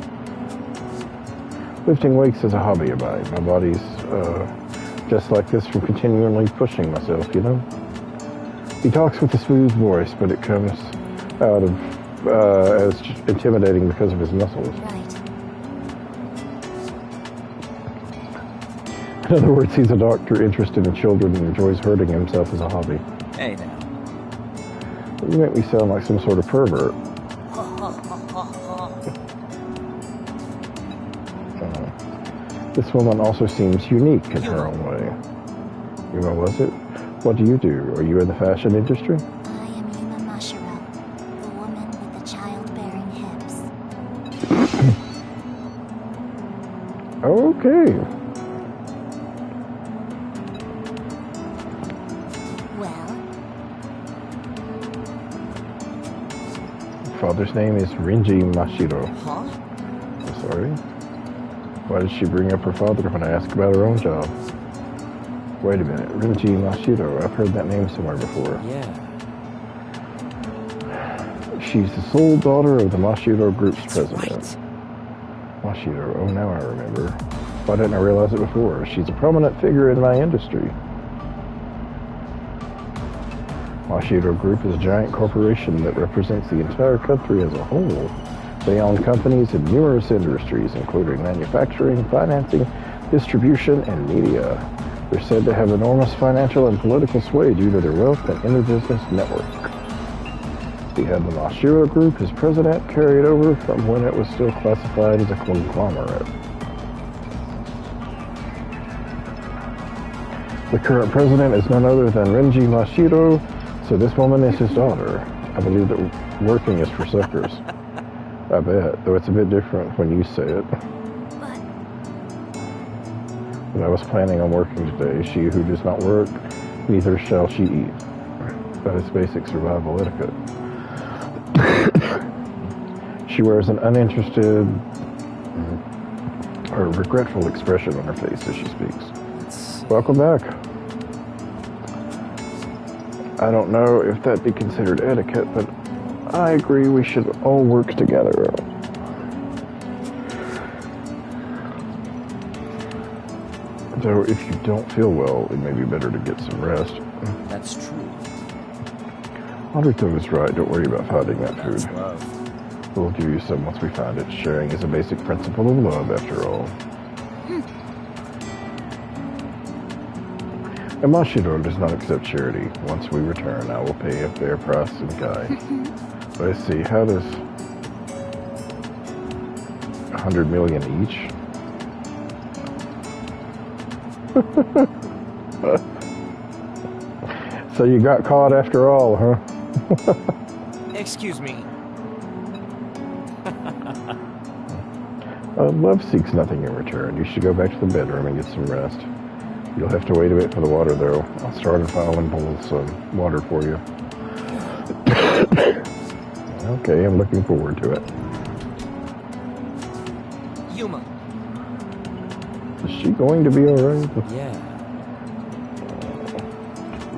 Lifting weights is a hobby of mine. My body's just like this from continually pushing myself, you know? He talks with a smooth voice, but it comes out of as intimidating because of his muscles. Right. In other words, he's a doctor interested in children and enjoys hurting himself as a hobby. Hey now. You make me sound like some sort of pervert. This woman also seems unique in her own way. Yuma, was it? What do you do? Are you in the fashion industry? I am Yuma Mashiro, the woman with the childbearing hips. Okay. Well, Father's name is Rinji Mashiro. Huh? I'm sorry. Why did she bring up her father when I asked about her own job? Wait a minute, Rinji Mashiro. I've heard that name somewhere before. Yeah. She's the sole daughter of the Mashiro Group's president. Right. Mashiro, oh now I remember. Why didn't I realize it before? She's a prominent figure in my industry. Mashiro Group is a giant corporation that represents the entire country as a whole. They own companies in numerous industries, including manufacturing, financing, distribution, and media. They're said to have enormous financial and political sway due to their wealth and interbusiness network. The head of the Mashiro Group, his president, carried over from when it was still classified as a conglomerate. The current president is none other than Renji Mashiro, so this woman is his daughter. I believe that working is for suckers. I bet, though it's a bit different when you say it. But I was planning on working today. She who does not work, neither shall she eat. That is basic survival etiquette. She wears an uninterested or regretful expression on her face as she speaks. Welcome back. I don't know if that'd be considered etiquette, but I agree we should all work together. Though if you don't feel well, it may be better to get some rest. That's true. Haruto was right. Don't worry about finding that food. That's love. We'll give you some once we find it. Sharing is a basic principle of love, after all. And Mashiro does not accept charity. Once we return, I will pay a fair price in kind. Let's see, how does 100 million each? So you got caught after all, huh? Excuse me. Love seeks nothing in return. You should go back to the bedroom and get some rest. You'll have to wait a bit for the water, though. I'll start a file and boil some water for you. Okay, I'm looking forward to it. Yuma. Is she going to be alright? Yeah.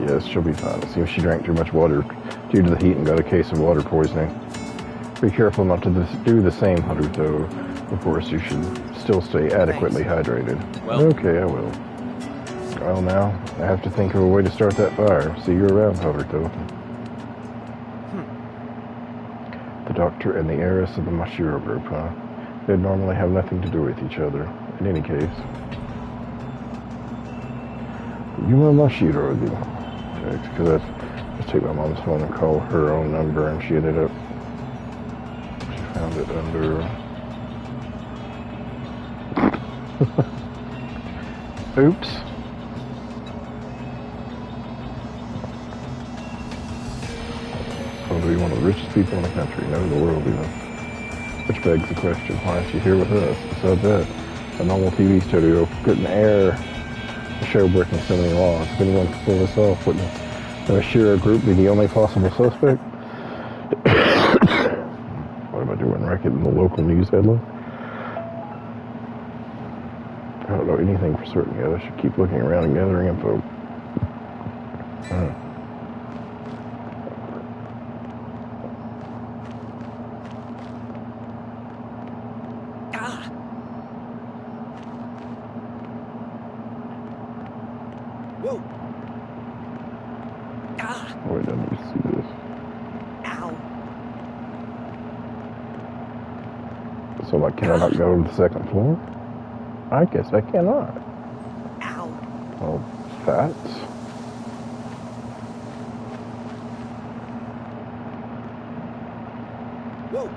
Yes, she'll be fine. It seems she drank too much water due to the heat and got a case of water poisoning. Be careful not to do the same, Haruto. Of course, you should still stay adequately hydrated. Well. Okay, I will. Well, now, I have to think of a way to start that fire. See you around, Haruto. The doctor and the heiress of the Mashiro Group, huh? They'd normally have nothing to do with each other. In any case. Yuma Mashiro, because let's take my mom's phone and call her own number, and she ended up, she found it under, oops. Probably one of the richest people in the country, no, the world even. Which begs the question, why is she here with us? Besides that, a normal TV studio couldn't air a show breaking so many laws. If anyone could pull this off, wouldn't the Mashiro Group be the only possible suspect? What am I doing? Writing the local news headline? I don't know anything for certain yet. I should keep looking around and gathering info. Wait, I need to see this. Ow. So, like, can I not go to the second floor? I guess I cannot. Ow. Well, fats. Whoa.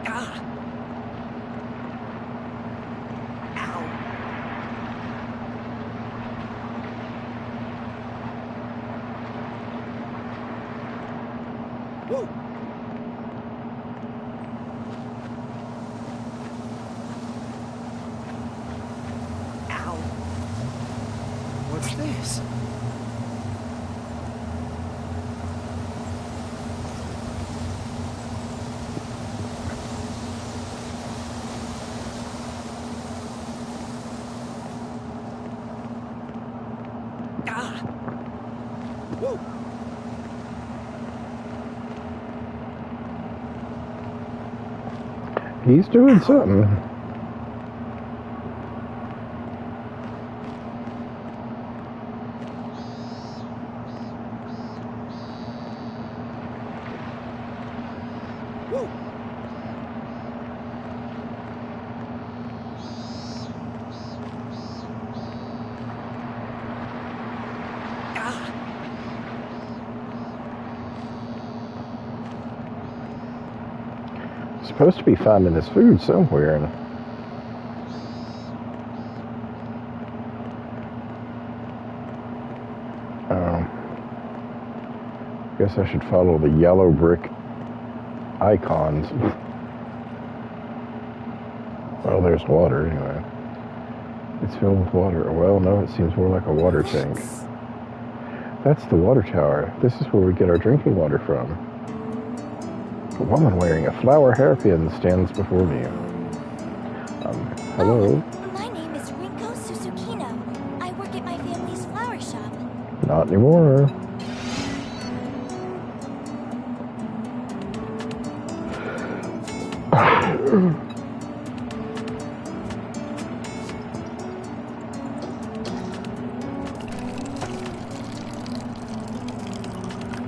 Ah. Ow. Whoa. Ow. What's this? Ah. Whoa. He's doing something. supposed to be finding his food somewhere. And guess I should follow the yellow brick icons. Well, there's water anyway. It's filled with water. Well, no, it seems more like a water tank. That's the water tower. This is where we get our drinking water from. A woman wearing a flower hairpin stands before me. Hello? My name is Rinko Susukino. I work at my family's flower shop. Not anymore.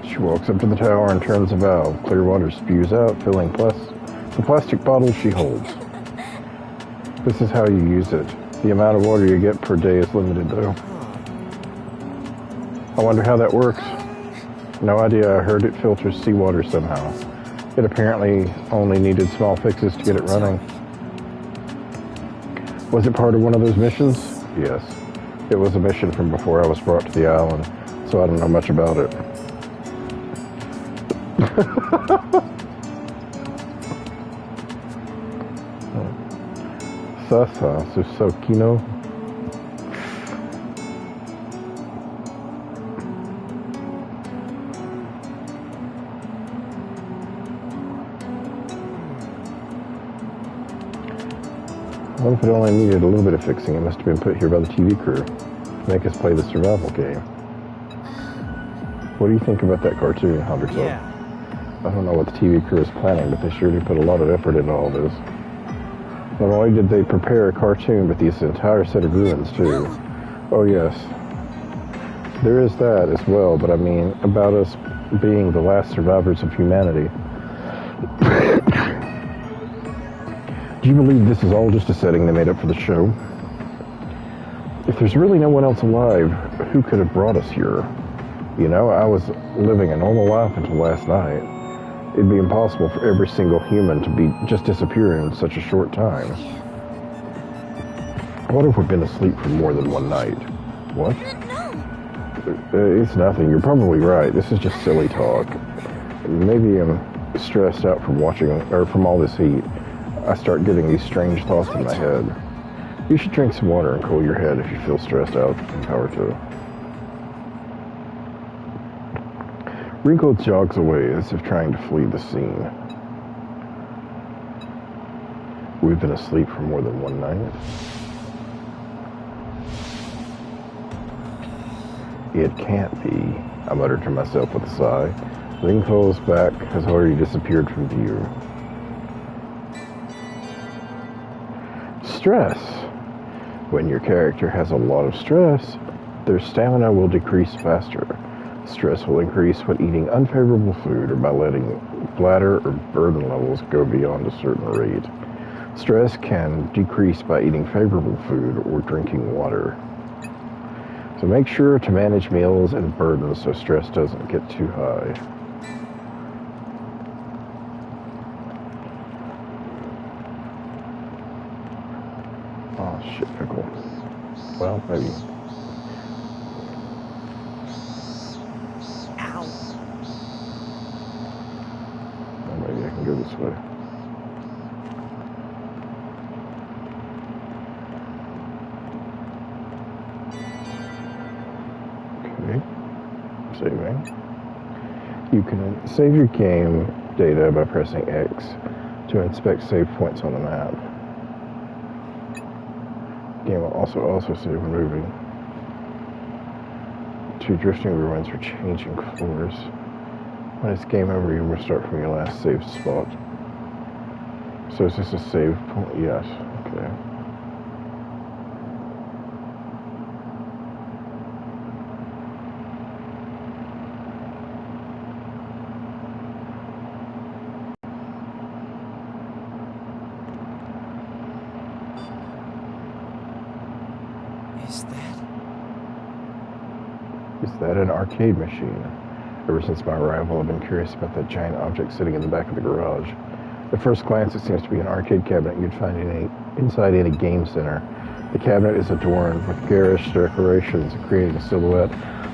She walks up to the tower and turns a valve. Clear water spews out, filling the plastic bottle she holds. This is how you use it. The amount of water you get per day is limited, though. I wonder how that works. No idea. I heard it filters seawater somehow. It apparently only needed small fixes to get it running. Was it part of one of those missions? Yes. It was a mission from before I was brought to the island, so I don't know much about it. Sasa Susukino. What if it only needed a little bit of fixing? It must have been put here by the TV crew to make us play the survival game. What do you think about that cartoon, Hunter's? Yeah. I don't know what the TV crew is planning, but they sure do put a lot of effort into all this. Not only did they prepare a cartoon, but this entire set of ruins, too. Oh, yes. There is that as well, but I mean, about us being the last survivors of humanity. Do you believe this is all just a setting they made up for the show? If there's really no one else alive, who could have brought us here? You know, I was living a normal life until last night. It'd be impossible for every single human to be just disappearing in such a short time. What if we've been asleep for more than one night? What? No. It's nothing. You're probably right. This is just silly talk. Maybe I'm stressed out from from all this heat. I start getting these strange thoughts in my head. You should drink some water and cool your head if you feel stressed out. Power to. Rinko jogs away as if trying to flee the scene. We've been asleep for more than one night. It can't be, I muttered to myself with a sigh. Rinko's back has already disappeared from view. Stress. When your character has a lot of stress, their stamina will decrease faster. Stress will increase when eating unfavorable food or by letting bladder or burden levels go beyond a certain rate. Stress can decrease by eating favorable food or drinking water. So make sure to manage meals and burdens so stress doesn't get too high. Oh shit, pickle. Well, maybe. Maybe I can go this way. Okay. Saving. You can save your game data by pressing X to inspect save points on the map. The game will also save when moving. Two drifting ruins or changing floors. When it's game over, you restart from your last save spot. So is this a save point? Yes. Okay. Is that an arcade machine? Ever since my arrival, I've been curious about that giant object sitting in the back of the garage. At first glance, it seems to be an arcade cabinet you'd find inside any game center. The cabinet is adorned with garish decorations, creating a silhouette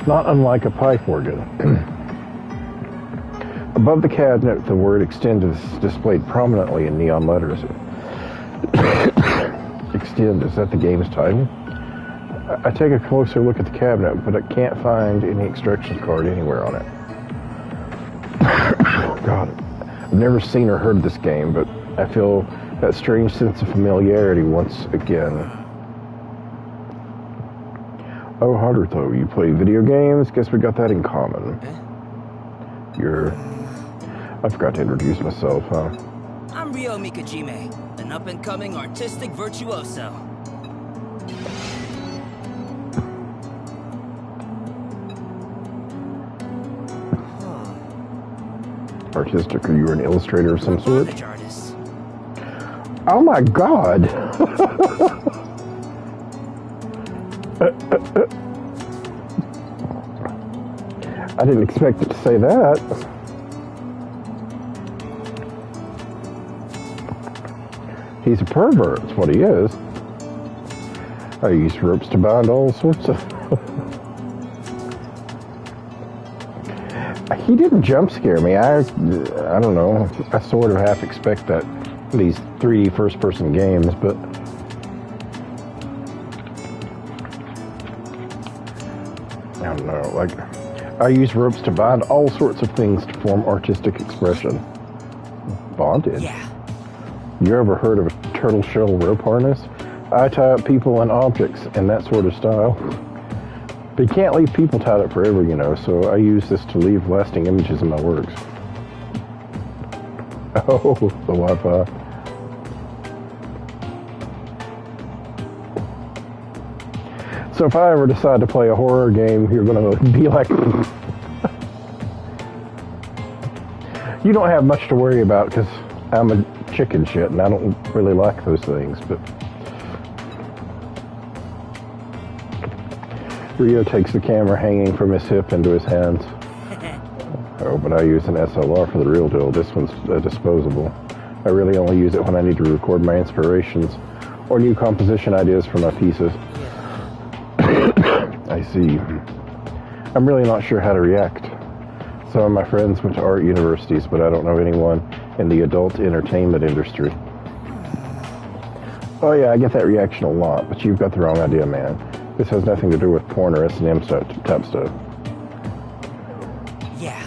not unlike a pipe organ. Above the cabinet, the word "Extend" is displayed prominently in neon letters. Extend, is that the game's title? I take a closer look at the cabinet, but I can't find any instructions card anywhere on it. God, I've never seen or heard of this game, but I feel that strange sense of familiarity once again. Oh, Haruto, you play video games? Guess we got that in common. I forgot to introduce myself, huh? I'm Ryo Mikajime, an up-and-coming artistic virtuoso. Artistic, are you an illustrator of some sort? Bondage artist. Oh my god! I didn't expect it to say that. He's a pervert, that's what he is. I use ropes to bind all sorts of... He didn't jump scare me. I don't know. I sort of half expect that in these 3D first-person games, but... I don't know, like... I use ropes to bind all sorts of things to form artistic expression. Bondage? Yeah. You ever heard of a turtle shell rope harness? I tie up people and objects in that sort of style. But you can't leave people tied up forever, you know, so I use this to leave lasting images in my works. Oh, the Wi-Fi. So if I ever decide to play a horror game, you're going to be like... You don't have much to worry about because I'm a chicken shit and I don't really like those things, but... Ryo takes the camera hanging from his hip into his hands. Oh, but I use an SLR for the real deal. This one's disposable. I really only use it when I need to record my inspirations or new composition ideas for my pieces. I see. I'm really not sure how to react. Some of my friends went to art universities, but I don't know anyone in the adult entertainment industry. Oh yeah, I get that reaction a lot, but you've got the wrong idea, man. This has nothing to do with porn or S&M type stuff. Yeah.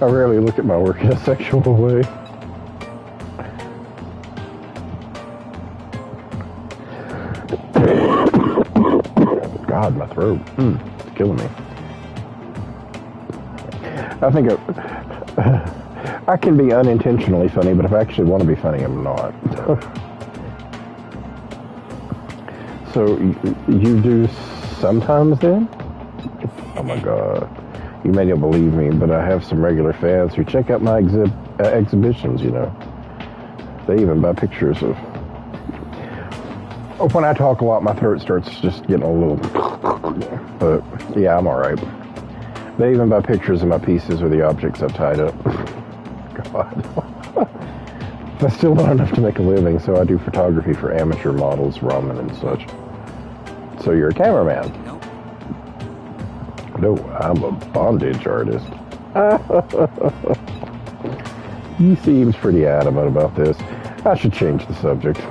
I rarely look at my work in a sexual way. God, my throat. It's killing me. I think I can be unintentionally funny, but if I actually want to be funny, I'm not. So, you do sometimes then? Oh my God. You may not believe me, but I have some regular fans who check out my exhibitions, you know. They even buy pictures of... Oh, when I talk a lot, my throat starts just getting a little... But, yeah, I'm alright. They even buy pictures of my pieces or the objects I've tied up. God. I still not enough to make a living, so I do photography for amateur models, ramen, and such. So you're a cameraman? Nope. No, I'm a bondage artist. He seems pretty adamant about this. I should change the subject.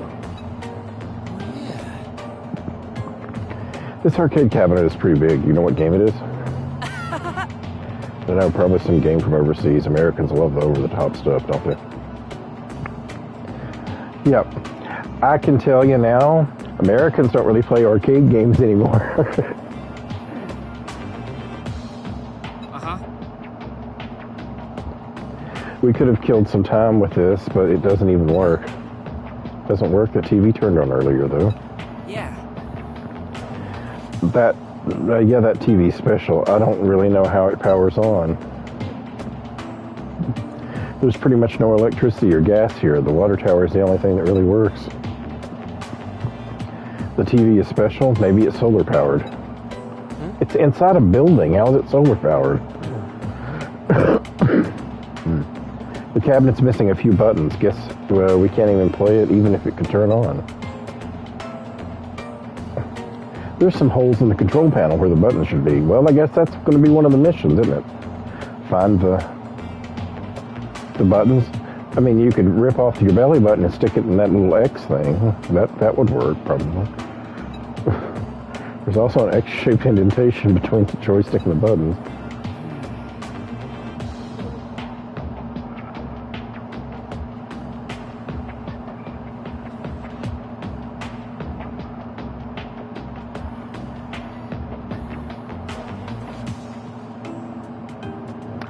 This arcade cabinet is pretty big. You know what game it is? I know, probably some game from overseas. Americans love the over-the-top stuff, don't they? Yep. I can tell you now, Americans don't really play arcade games anymore. We could have killed some time with this, but it doesn't even work. It doesn't work. The TV turned on earlier, though. Yeah. That TV special, I don't really know how it powers on. There's pretty much no electricity or gas here. The water tower is the only thing that really works. The TV is special. Maybe it's solar powered. It's inside a building. How is it solar powered? The cabinet's missing a few buttons. Guess we can't even play it even if it could turn on. There's some holes in the control panel where the buttons should be. Well, I guess that's going to be one of the missions, isn't it? Find the buttons. I mean, you could rip off your belly button and stick it in that little X thing. That would work, probably. There's also an X-shaped indentation between the joystick and the buttons.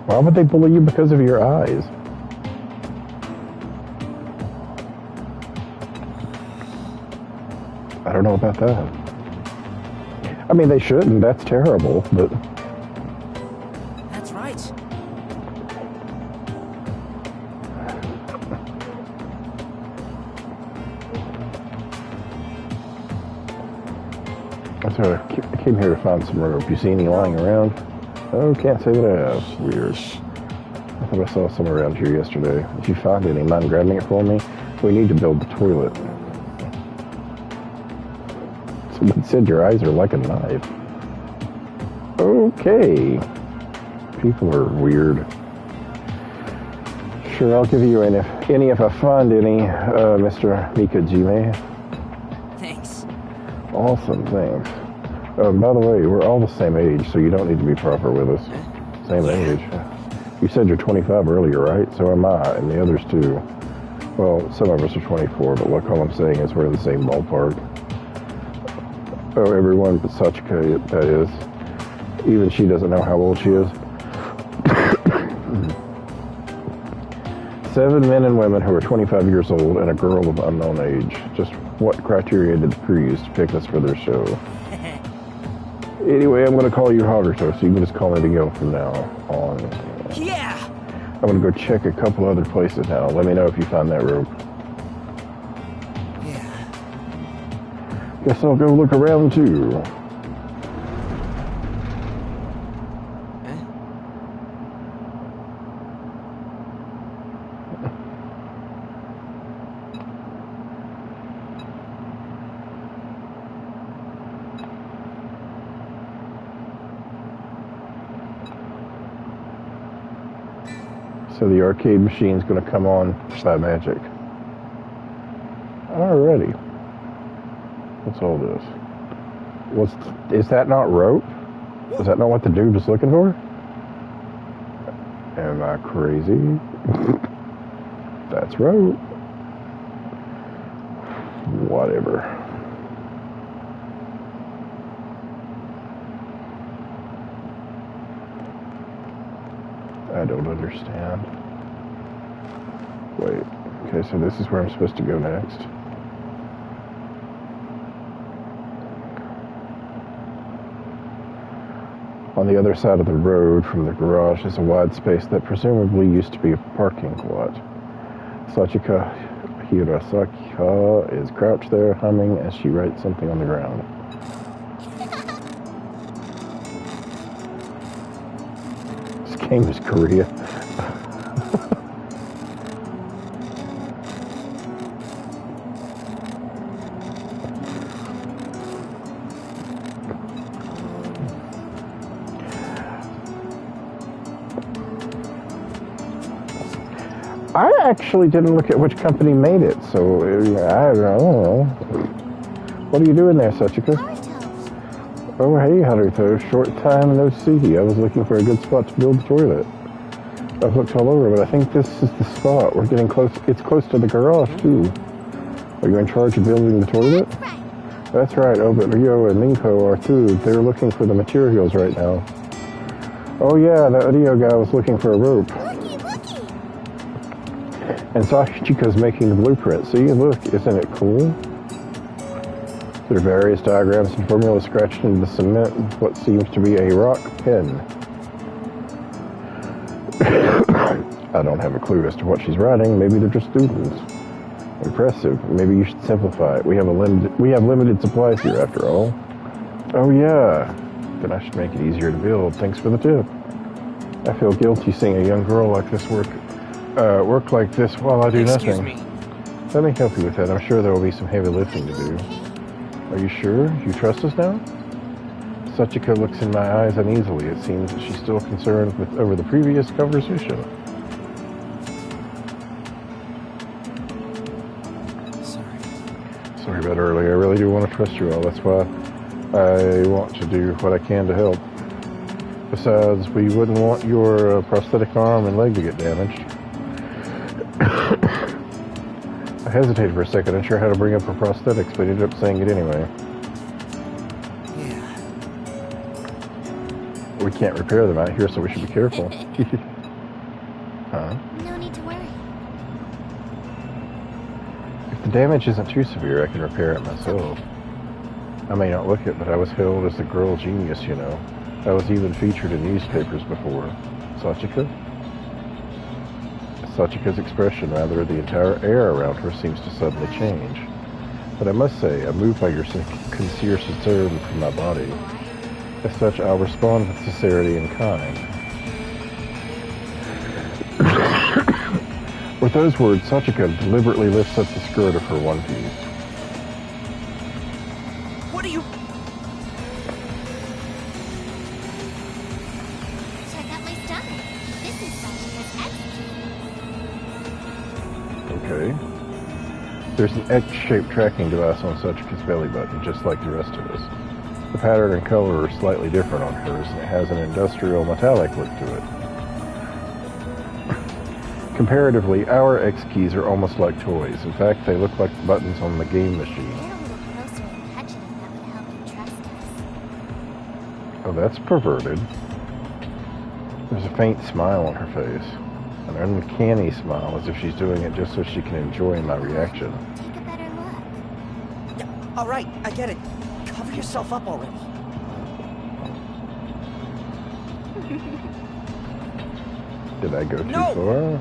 Why would they bully you because of your eyes? I don't know about that. I mean, they shouldn't. That's terrible, but... That's right. So I came here to find some rope. You see any lying around? Oh, can't say that I have. Weird. I thought I saw some around here yesterday. If you find any, mind grabbing it for me? We need to build the toilet. Someone said your eyes are like a knife. Okay. People are weird. Sure, I'll give you any if I find any, Mr. Mikajime. Thanks. Awesome, thanks. By the way, we're all the same age, so you don't need to be proper with us. Same age. You said you're 25 earlier, right? So am I, and the others too. Well, some of us are 24, but look, all I'm saying is we're in the same ballpark. Oh, everyone but Sachika, that is. Even she doesn't know how old she is. 7 men and women who are 25 years old and a girl of unknown age. Just what criteria did the crew use to pick us for their show? Anyway, I'm going to call you Haruto, so you can just call me Miguel from now on. Yeah! I'm going to go check a couple other places now. Let me know if you find that rope. Yeah. Guess I'll go look around too. So the arcade machine's going to come on by magic. Alrighty. What's all this? Is that not rope? Is that not what the dude was looking for? Am I crazy? That's rope. Whatever. I don't understand. Wait. Okay, so this is where I'm supposed to go next. On the other side of the road from the garage is a wide space that presumably used to be a parking lot. Sachika Hirasaka is crouched there, humming as she writes something on the ground. This game is Korea. I actually didn't look at which company made it, so I don't know. What are you doing there, Sachika? Oh, hey, Haruto. Short time no see. I was looking for a good spot to build the toilet. I've looked all over, but I think this is the spot. We're getting close. It's close to the garage, too. Are you in charge of building the toilet? That's right. Oh, but Ryo and Ninko are, too. They're looking for the materials right now. Oh, yeah, that Ryo guy was looking for a rope. And Sachika's making the blueprint. See, look, isn't it cool? There are various diagrams and formulas scratched into the cement with what seems to be a rock pen. I don't have a clue as to what she's writing. Maybe they're just doodles. Impressive. Maybe you should simplify it. We have limited supplies here after all. Oh yeah. Then I should make it easier to build. Thanks for the tip. I feel guilty seeing a young girl like this work like this while I do Excuse nothing. me. Let me help you with that. I'm sure there will be some heavy lifting to do. Are you sure? You trust us now? Sachika looks in my eyes uneasily. It seems that she's still concerned over the previous conversation. Sorry about earlier. I really do want to trust you all. That's why I want to do what I can to help. Besides, we wouldn't want your prosthetic arm and leg to get damaged. I hesitated for a second, unsure how to bring up her prosthetics, but ended up saying it anyway. Yeah. We can't repair them out here, so we should be careful. Huh? No need to worry. If the damage isn't too severe, I can repair it myself. I may not look it, but I was hailed as the girl genius, you know. I was even featured in newspapers before. Sachika? Sachika's expression, rather, the entire air around her seems to suddenly change. But I must say, I'm moved by your sincere sincerity from my body. As such, I'll respond with sincerity and kind. With those words, Sachika deliberately lifts up the skirt of her one piece. What are you... Check out my stomach. This is Sachika's X. Okay. There's an X-shaped tracking device on Sachika's belly button, just like the rest of us. The pattern and color are slightly different on hers, and it has an industrial metallic look to it. Comparatively, our X keys are almost like toys. In fact, they look like buttons on the game machine. Get a little closer and touch it, and that would help you trust us. Oh, that's perverted. There's a faint smile on her face. An uncanny smile, as if she's doing it just so she can enjoy my reaction. Take a better look. Yeah, all right, I get it. Cover yourself up already. Did I go too No! far?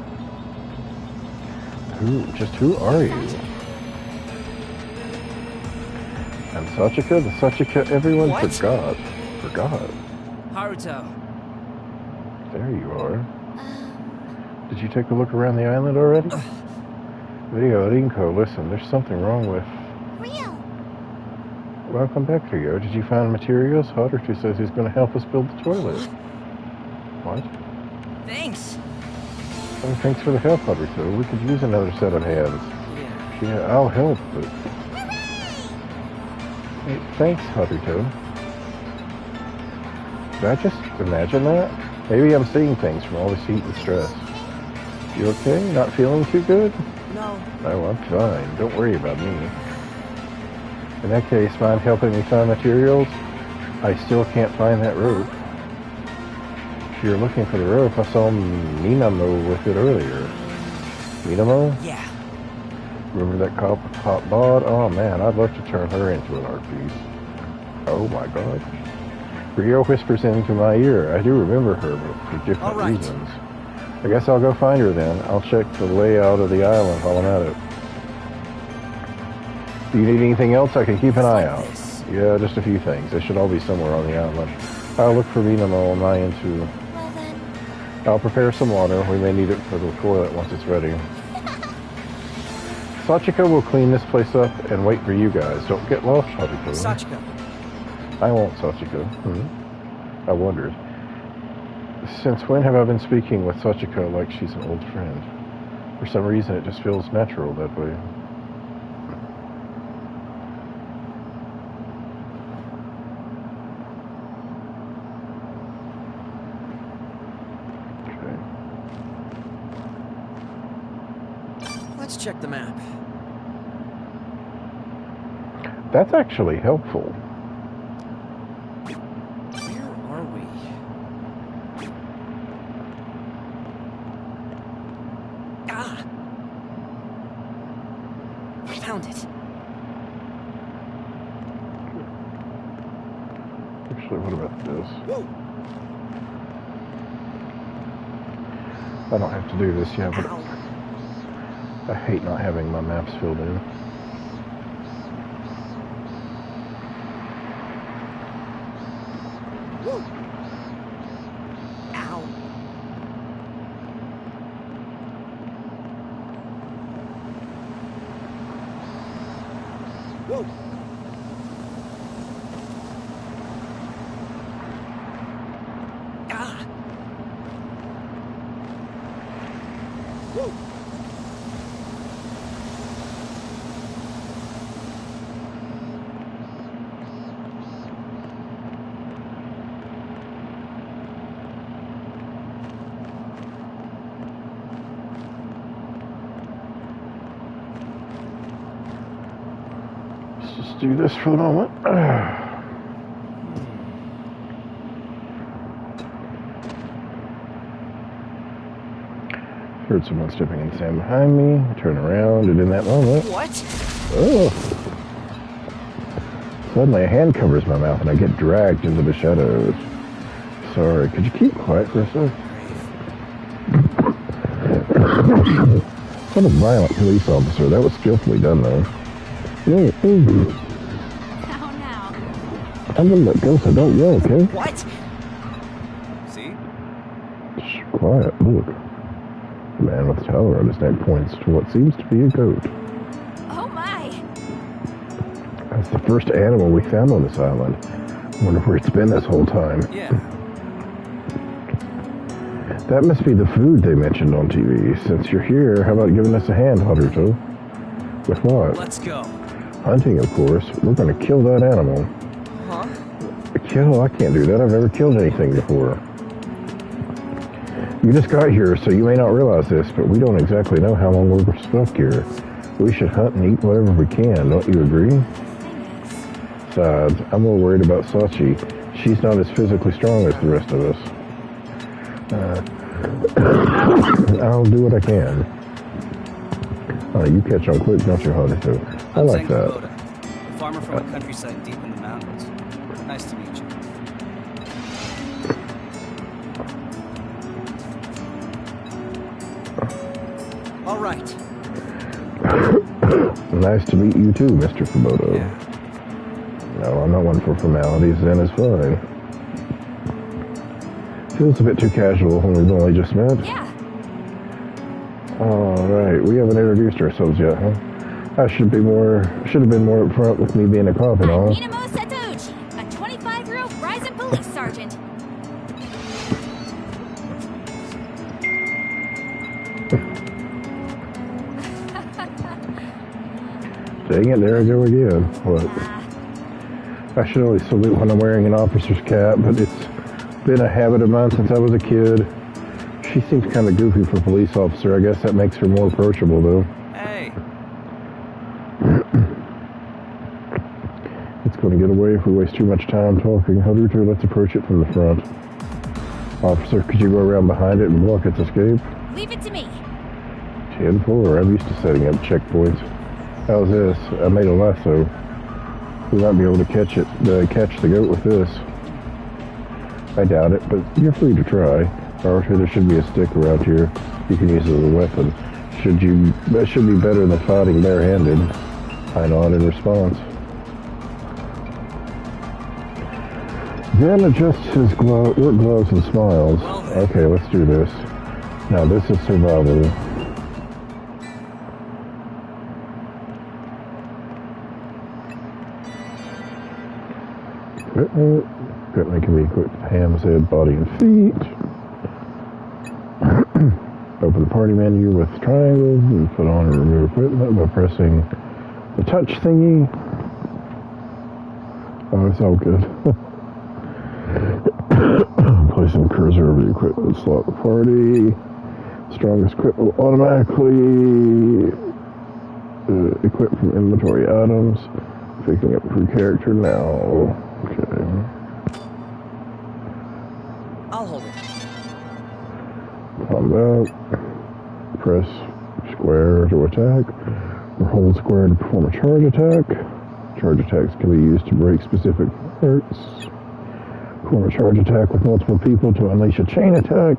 Who are you? I'm Sachika, the Sachika everyone What? forgot. Haruto. There you are. Did you take a look around the island already? Rio, Rinko, listen, there's something wrong with... Rio! Welcome back, Rio. Did you find materials? Haruto says he's going to help us build the toilet. What? Thanks. Oh, thanks for the help, Haruto. We could use another set of hands. Yeah, I'll help, but... Hey, thanks, Haruto. Did I just imagine that? Maybe I'm seeing things from all this heat and stress. You okay? Not feeling too good? No. Oh, I'm fine. Don't worry about me. In that case, mind helping me find materials? I still can't find that rope. If you're looking for the rope, I saw Minamo with it earlier. Minamo? Yeah. Remember that cop bod? Oh man, I'd love to turn her into an art piece. Oh my god. Rio whispers into my ear. I do remember her, but for different All right. reasons. I guess I'll go find her then. I'll check the layout of the island while I'm at it. Do you need anything else? I can keep an eye out. Yeah, just a few things. They should all be somewhere on the island. I'll look for Minamo on my end too. Well then, I'll prepare some water. We may need it for the toilet once it's ready. Sachika will clean this place up and wait for you guys. Don't get lost, Haruto. Sachika. I won't, Sachika. I wondered. Since when have I been speaking with Sachika like she's an old friend? For some reason, it just feels natural that way. Let's check the map. That's actually helpful. Where are we? Ah! I found it. Actually, what about this? I don't have to do this yet, but I hate not having my maps filled in. Woo. Ow. Whoa. Ah. Whoa. Let's just do this for the moment. Heard someone stepping in the sand behind me. I turn around, and in that moment, What? oh! Suddenly a hand covers my mouth, and I get dragged into the shadows. Sorry, could you keep quiet for a sec? What a violent police officer. That was skillfully done, though. Now, now. I'm gonna let go, so don't yell, okay? What? See? Shh, quiet, look. The man with the towel around his neck points to what seems to be a goat. Oh my. That's the first animal we found on this island. I wonder where it's been this whole time. Yeah. That must be the food they mentioned on TV. Since you're here, how about giving us a hand, Haruto? With what? Let's go. Hunting, of course. We're gonna kill that animal. Huh? Kill? I can't do that. I've never killed anything before. You just got here, so you may not realize this, but we don't exactly know how long we're stuck here. We should hunt and eat whatever we can, don't you agree? Besides, I'm more worried about Sachi. She's not as physically strong as the rest of us. I'll do what I can. You catch on quick, don't you, Haruto? I I'm like Zanki that. Zero, a farmer from a countryside deep in the mountains. Nice to meet you. All right. Nice to meet you too, Mr. Fumoto. Yeah. No, I'm not one for formalities, then it's fine. Feels a bit too casual when we've only just met. Yeah. Alright, we haven't introduced ourselves yet, huh? I should have been more upfront with me being a cop and all. I'm Minamo Setouchi, a 25-year-old rising police sergeant. Dang it, there I go again. What? I should always salute when I'm wearing an officer's cap, but it's been a habit of mine since I was a kid. She seems kind of goofy for a police officer. I guess that makes her more approachable, though. Hey. It's going to get away if we waste too much time talking. Haruto, let's approach it from the front. Officer, could you go around behind it and block its escape? Leave it to me. 10-4. I'm used to setting up checkpoints. How's this? I made a lasso. We might be able to catch the goat with this. I doubt it, but you're free to try. Haruto, there should be a stick around here. You can use it as a weapon. That should be better than fighting barehanded. I nod in response. Then adjusts his work gloves and smiles. Okay, let's do this. Now this is survival. Equipment can be equipped with hands, head, body, and feet. Open the party menu with triangles and put on and remove equipment by pressing the touch thingy. Oh, it's all good. Placing cursor over the equipment slot of the party. Strongest equipment will automatically equip from inventory items. Picking up per character now. Okay. I'll hold it. Combat. Press square to attack. Or hold square to perform a charge attack. Charge attacks can be used to break specific parts. Perform a charge attack with multiple people to unleash a chain attack.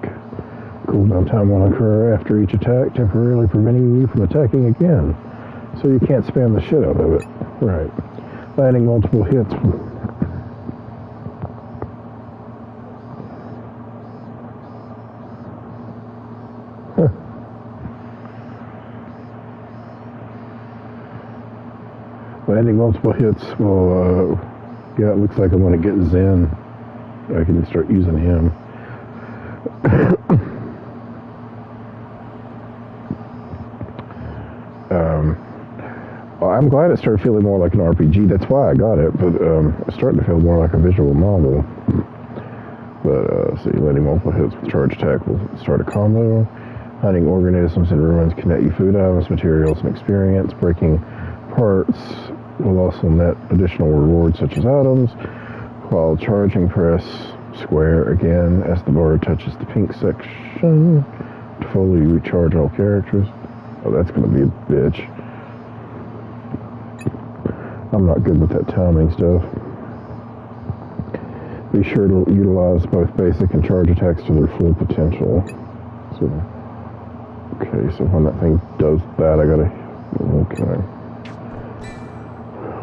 Cooldown time will occur after each attack, temporarily preventing you from attacking again. So you can't spam the shit out of it. Right. Landing multiple hits. Huh. Landing multiple hits will, yeah, it looks like I'm going to get Zen. I can start using him. Well, I'm glad it started feeling more like an RPG. That's why I got it, but it's starting to feel more like a visual novel. But, see, landing multiple hits with charge attack will start a combo. Hunting organisms in ruins can net you food items, materials, and experience. Breaking parts will also net additional rewards such as items. While charging, press square again as the bar touches the pink section to fully recharge all characters. Oh, that's going to be a bitch. I'm not good with that timing stuff. Be sure to utilize both basic and charge attacks to their full potential. So, okay, so when that thing does that, I gotta... Okay.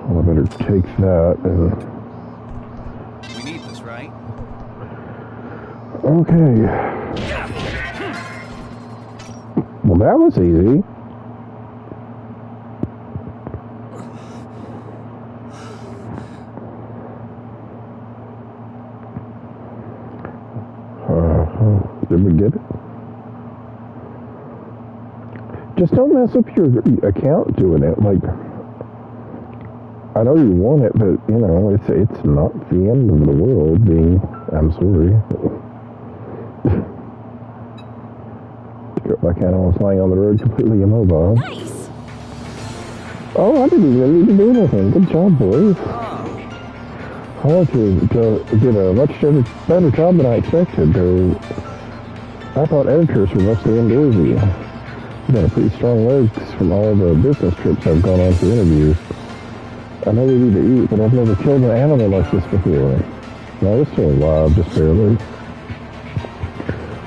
Well, I better take that and... We need this, right? Okay. Well, that was easy. Did we get it? Just don't mess up your account doing it. Like, I know you want it, but you know it's not the end of the world. I'm sorry. Like animals lying on the road, completely immobile. Nice. Oh, I didn't even need to do anything. Good job, boys. I did a much better job than I expected. I thought editors were mostly indoorsy. I've got a pretty strong legs from all the business trips I've gone on for interviews. I know we need to eat, but I've never killed an animal like this before. No, it's still alive, just barely.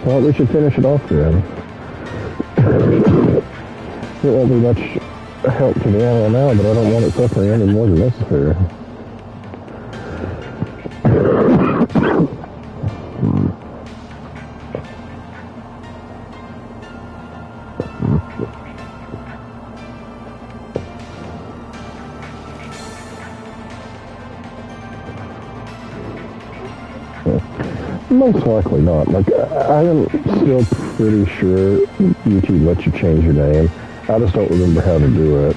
Well, we should finish it off then. It won't be much help to the animal now, but I don't want it suffering any more than necessary. Most likely not. Like, I am still pretty sure YouTube lets you change your name. I just don't remember how to do it.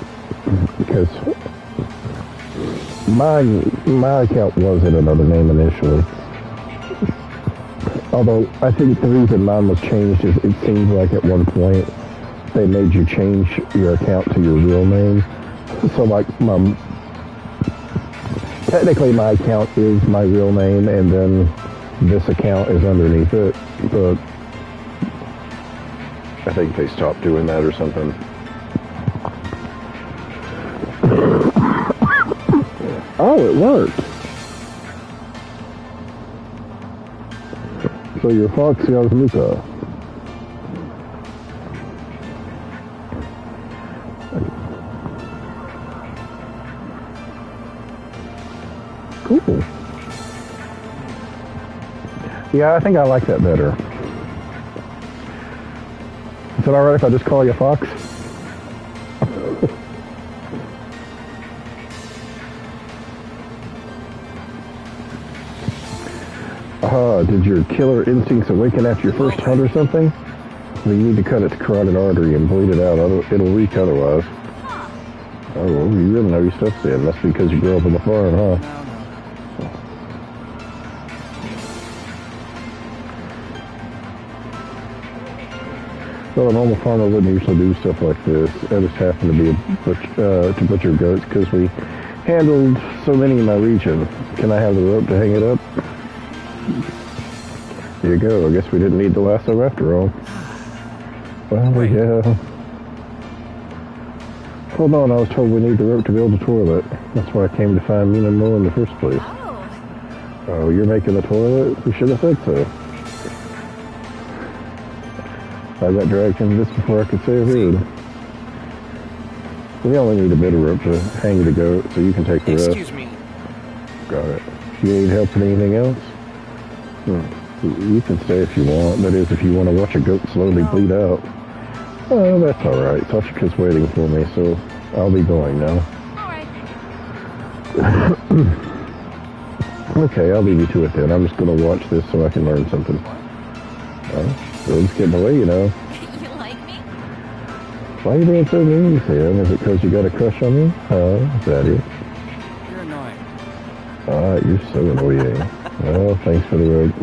Because my account was in another name initially. Although, I think the reason mine was changed is it seems like at one point they made you change your account to your real name. So, like, technically my account is my real name, and then this account is underneath it, but I think they stopped doing that or something. Oh, it worked! So you're Fox Yazmuka. Cool. Yeah, I think I like that better. Is it alright if I just call you Fox? Did your killer instincts awaken after your first hunt or something? Well, you need to cut its carotid artery and bleed it out. It'll leak otherwise. Oh, well, you really know your stuff then. That's because you grew up on the farm, huh? Well, a normal farmer wouldn't usually do stuff like this. I just happened to be to butcher goats because we handled so many in my region. Can I have the rope to hang it up? Here you go. I guess we didn't need the lasso after all. Well, yeah. Hold on, I was told we need the rope to build a toilet. That's why I came to find Minamo in the first place. Oh, you're making the toilet? We should have said so. I got dragged into this before I could say a word. We only need a bit of rope to hang the goat, so you can take the rest. Excuse me. Got it. You need help with anything else? You can stay if you want. That is, if you want to watch a goat slowly bleed out. Oh, that's alright. Toshika's waiting for me, so I'll be going now. Alright. Okay, I'll leave you to it then. I'm just going to watch this so I can learn something. Well, road's getting away, you know. You like me? Why are you being so mean, Sam? Is it because you got a crush on me? Oh, is that it? You're annoying. Ah, you're so annoying. Well, thanks for the road.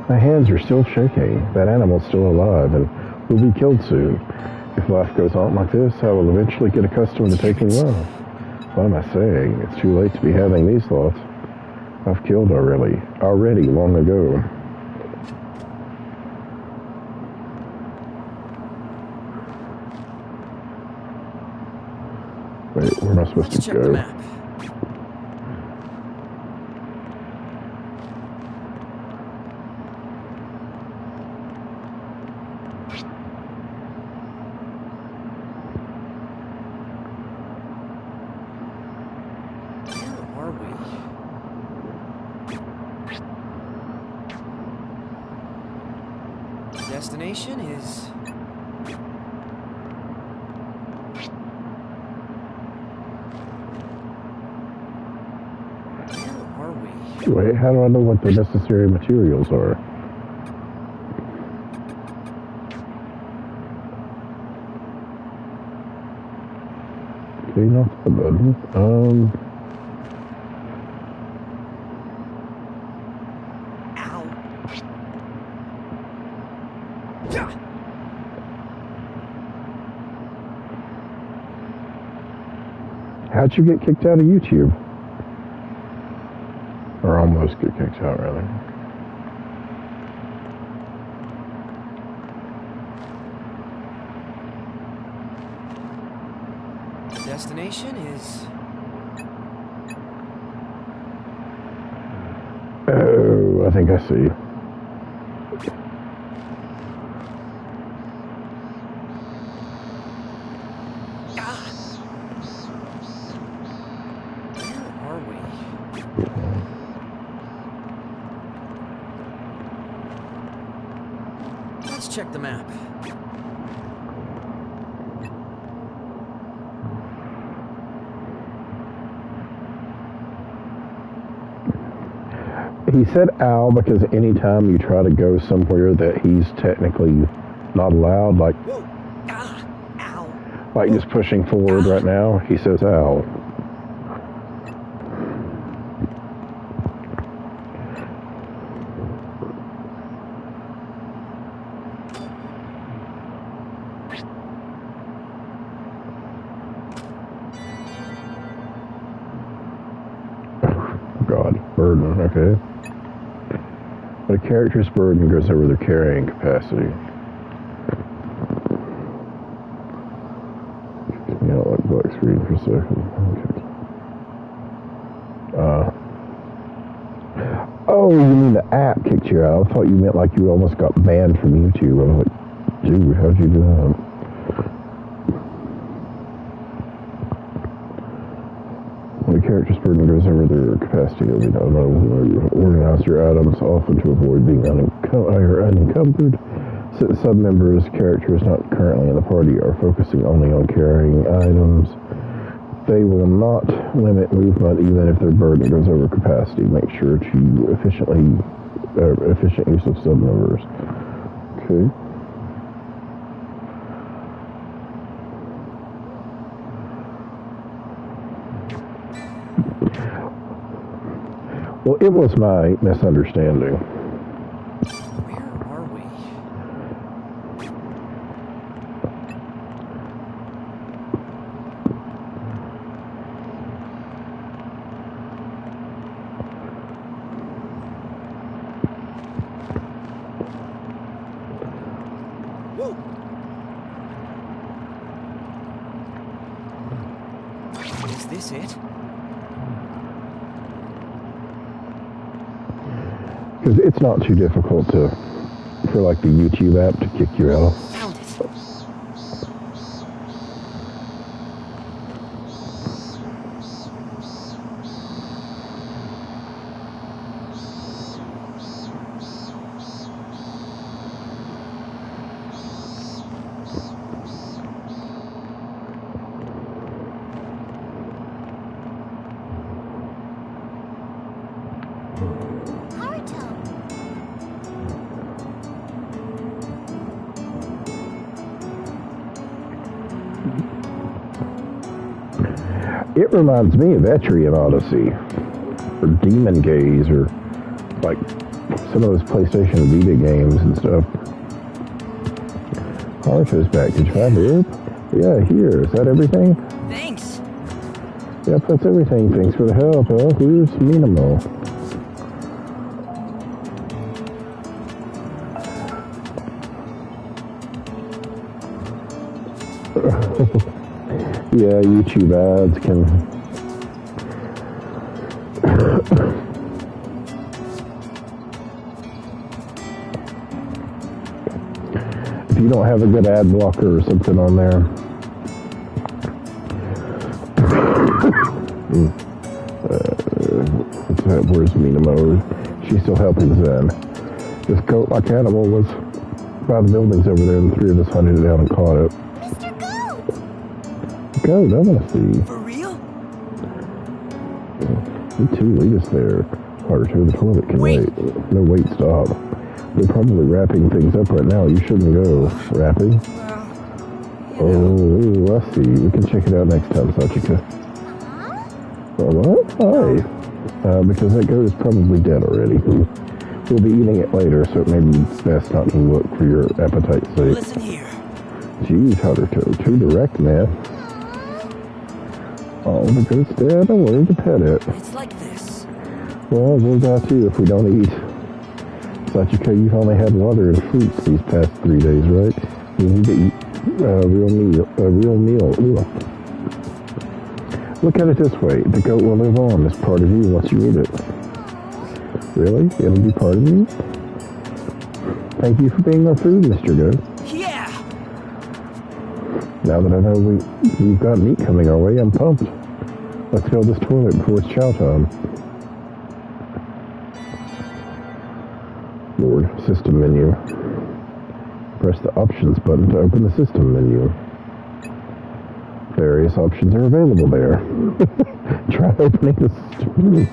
My hands are still shaking. That animal's still alive and will be killed soon. If life goes on like this, I will eventually get accustomed to taking love. What am I saying? It's too late to be having these thoughts. I've killed already long ago. Wait, where am I supposed Let's to check the go? map. Where are we? Destination is... Where are we? Wait, how do I know what the necessary materials are? Okay, not the button. Ow. How'd you get kicked out of YouTube? Or almost get kicked out, rather. Destination is... Oh, I think I see. Where are we? Let's check the map. He said ow because anytime you try to go somewhere that he's technically not allowed, like Ow. just pushing forward right now, he says ow. God, burden, okay. When a character's burden goes over their carrying capacity. You know, like black screen for a second. Okay. Oh, you mean the app kicked you out? I thought you meant like you almost got banned from YouTube. I was like, dude, how'd you do that? When a character's burden goes over their capacity, you'll be done. Organize your items often to avoid being unencumbered. Since some members' characters not currently in the party are focusing only on carrying items, they will not limit movement even if their burden goes over capacity. Make sure to efficient use of sub-members. Okay. Well, it was my misunderstanding. Where are we? Is this it? Because it's not too difficult for like the YouTube app to kick you out. Found it. It reminds me of Etrian Odyssey, or Demon Gaze, or like some of those PlayStation Vita games and stuff. Haruto's back. Did you find it? Yeah, here. Is that everything? Thanks. Yep, that's everything. Thanks for the help. Where's Minamo? Yeah, YouTube ads can... If you don't have a good ad blocker or something on there... Where's Minamo? She's still helping Zen. This goat-like animal was by the buildings over there. The three of us hunted it down and caught it. Goat, I want to see. For real? Me too, lead us there. Haruto, the toilet can wait. No, wait, stop. They're probably wrapping things up right now. You shouldn't go. Wrapping? Oh, I see. We can check it out next time, Sachika. What? Why? Because that goat is probably dead already. We'll be eating it later, so it may be best not to look for your appetite's sake. Listen here. Jeez, Haruto, too direct, man. Oh, the goat's dead. I wanted to pet it. It's like this. Well, we'll die too if we don't eat. Sachika, you've only had water and fruits these past 3 days, right? You need to eat a real meal. Ugh. Look at it this way. The goat will live on as part of you once you eat it. Really? It'll be part of me? Thank you for being our food, Mr. Goat. Yeah! Now that I know we've got meat coming our way, I'm pumped. Let's fill this toilet before it's chow time. Lord, system menu. Press the options button to open the system menu. Various options are available there. Try opening the system menu.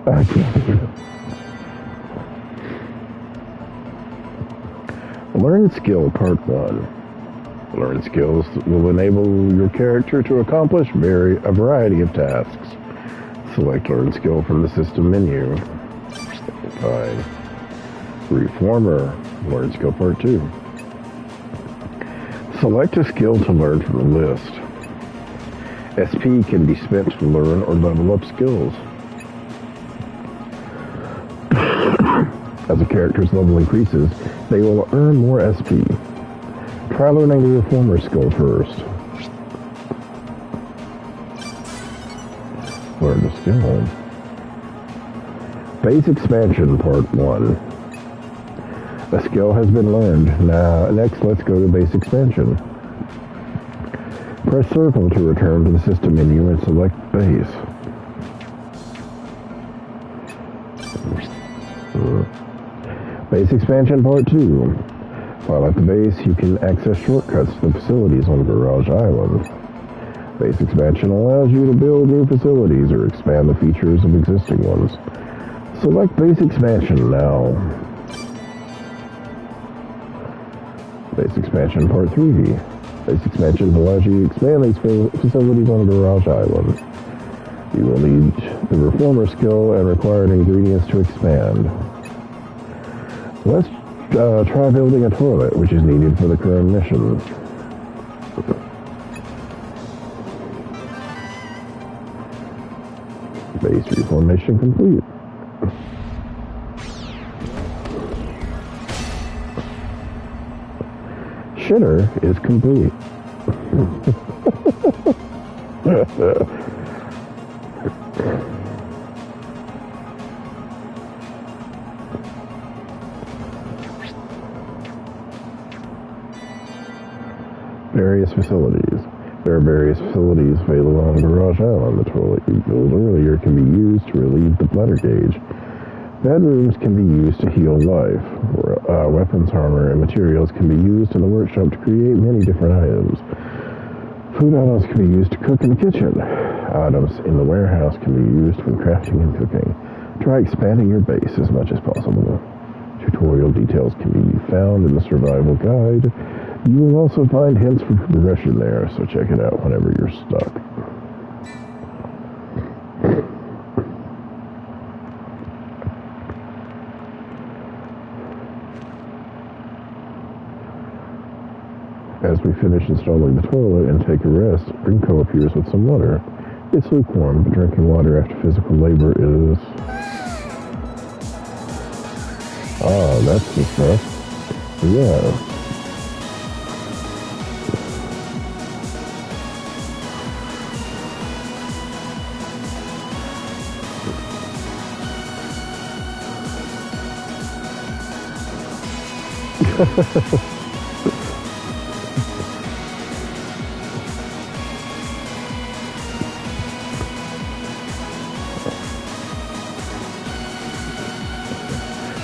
I can't. Learn skill part 1. Learn skills will enable your character to accomplish a variety of tasks. Select learn skill from the system menu. Fine. Reformer. Learn skill part 2. Select a skill to learn from the list. SP can be spent to learn or level up skills. As a character's level increases, they will earn more SP. Try learning the Reformer skill first. Learn the skill. Base Expansion Part 1. A skill has been learned. Next, let's go to Base Expansion. Press circle to return to the system menu and select Base. Base Expansion Part 2. While at the base, you can access shortcuts to the facilities on Garage Island. Base Expansion allows you to build new facilities or expand the features of existing ones. Select Base Expansion now. Base Expansion Part 3. Base Expansion allows you to expand these facilities on Garage Island. You will need the Reformer skill and required ingredients to expand. Let's try building a toilet, which is needed for the current mission. Base reformation complete. Shitter is complete. various facilities. There are various facilities available on Garage Island. The toilet you built earlier can be used to relieve the bladder gauge. Bedrooms can be used to heal life. Weapons, armor, and materials can be used in the workshop to create many different items. Food items can be used to cook in the kitchen. Items in the warehouse can be used when crafting and cooking. Try expanding your base as much as possible. Tutorial details can be found in the survival guide. You will also find hints for progression there, so check it out whenever you're stuck. As we finish installing the toilet and take a rest, Rinko appears with some water. It's lukewarm, but drinking water after physical labor is... Ah, that's the stuff. Yeah.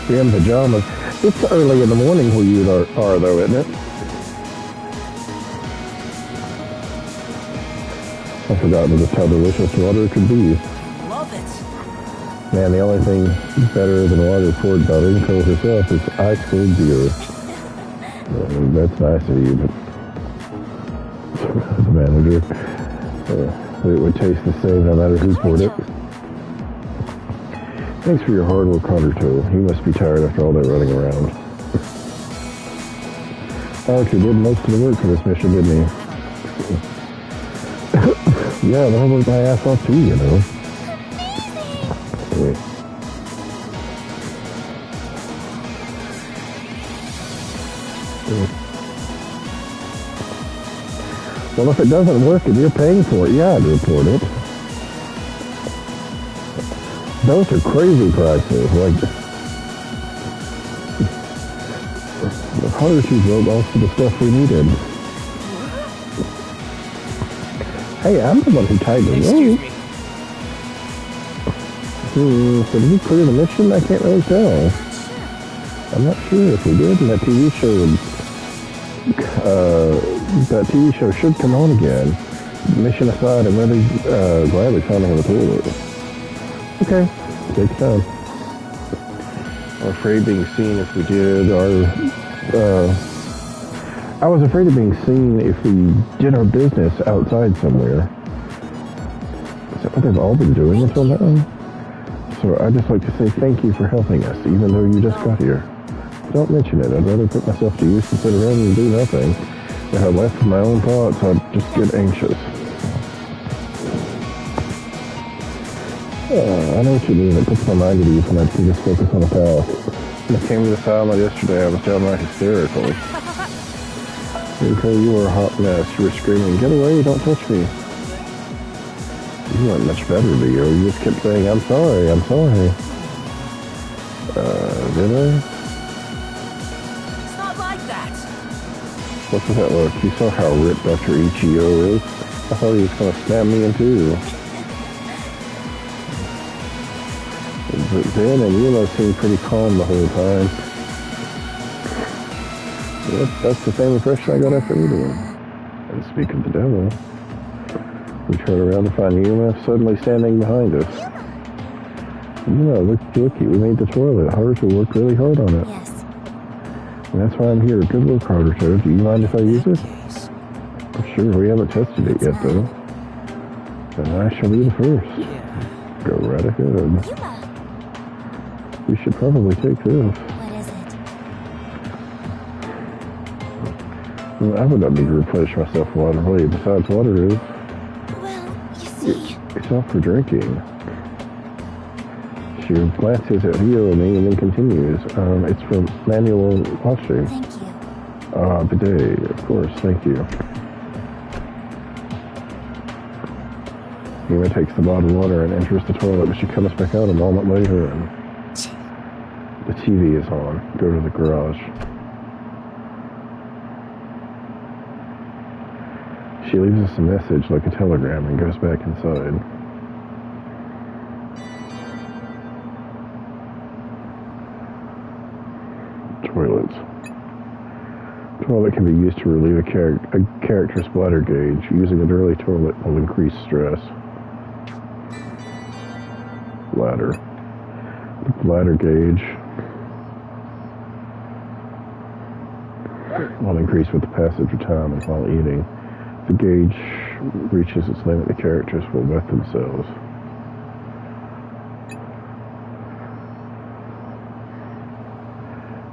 You're in pajamas. It's early in the morning where you are though, isn't it? I've forgotten just how delicious water could be. Love it. Man, the only thing better than water poured by Rinko herself is ice cold beer. That's nice of you, but as a manager, it would taste the same no matter who poured it. Thanks for your hard work, Conderto. You must be tired after all that running around. Archer did most of the work for this mission, didn't he? Yeah, but I worked my ass off too, you know. Anyway. Well, if it doesn't work and you're paying for it, yeah, I'd report it. Those are crazy prices. Like, the harder she wrote most of the stuff we needed. Hey, I'm the one who tied the rope. So did we clear the mission? I can't really tell. I'm not sure if we did. And that TV show should come on again. Mission aside, I'm really glad we found him in the toilet. Okay, take your time. I'm afraid being seen if we did I was afraid of being seen if we did our business outside somewhere. Is that what they've all been doing until now? So I'd just like to say thank you for helping us, even though you just got here. Don't mention it. I'd rather put myself to use than sit around and do nothing. If I left with my own thoughts, I'd just get anxious. I know what you mean. It puts my mind at ease when I can just focus on the past. When I came to this island yesterday, I was downright hysterical. Until you were a hot mess. You were screaming, "Get away, don't touch me." You weren't much better, Leo. You just kept saying, "I'm sorry, I'm sorry." Did I? It's not like that. What's with that look? You saw how ripped Dr. Ichio is? I thought he was going to stab me in two. But Zen and Yuma seemed pretty calm the whole time. Yep, that's the same impression I got after meeting him. And speak of the devil, we turn around to find Yuma suddenly standing behind us. Yuma, looky, we made the toilet. Haruto worked really hard on it. Yes. And that's why I'm here. Good work, Haruto. Do you mind if I use it? Sure, we haven't tested it yet, though. Then I shall be the first. Go right ahead. Yuma. We should probably take this. What is it? Well, I would not need to replenish myself water. Really, besides water is. Well, you see. It's not for drinking. She glances at Rio and me and then continues. It's for manual washing. Thank you. Bidet, of course, thank you. Yuma takes the bottled water and enters the toilet, but she comes back out a moment later and the TV is on. Go to the garage. She leaves us a message like a telegram and goes back inside. Toilets. Toilet can be used to relieve a character's bladder gauge. Using an early toilet will increase stress. Bladder. The bladder gauge will increase with the passage of time and while eating. If the gauge reaches its limit, the characters will wet themselves.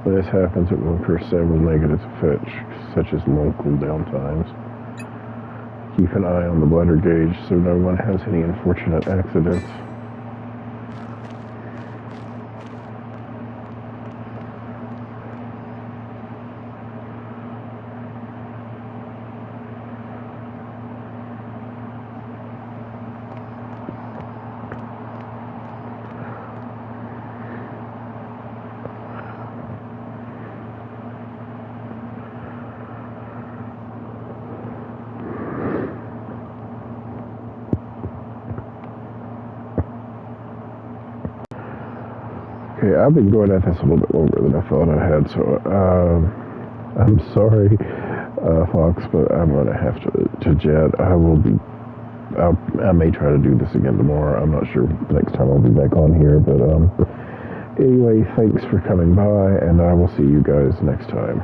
When this happens, it will incur several negative effects, such as long cool-down times. Keep an eye on the bladder gauge so no one has any unfortunate accidents. Okay, I've been going at this a little bit longer than I thought I had, so I'm sorry, Fox, but I'm going to have to jet. I may try to do this again tomorrow. I'm not sure next time I'll be back on here, but anyway, thanks for coming by, and I will see you guys next time.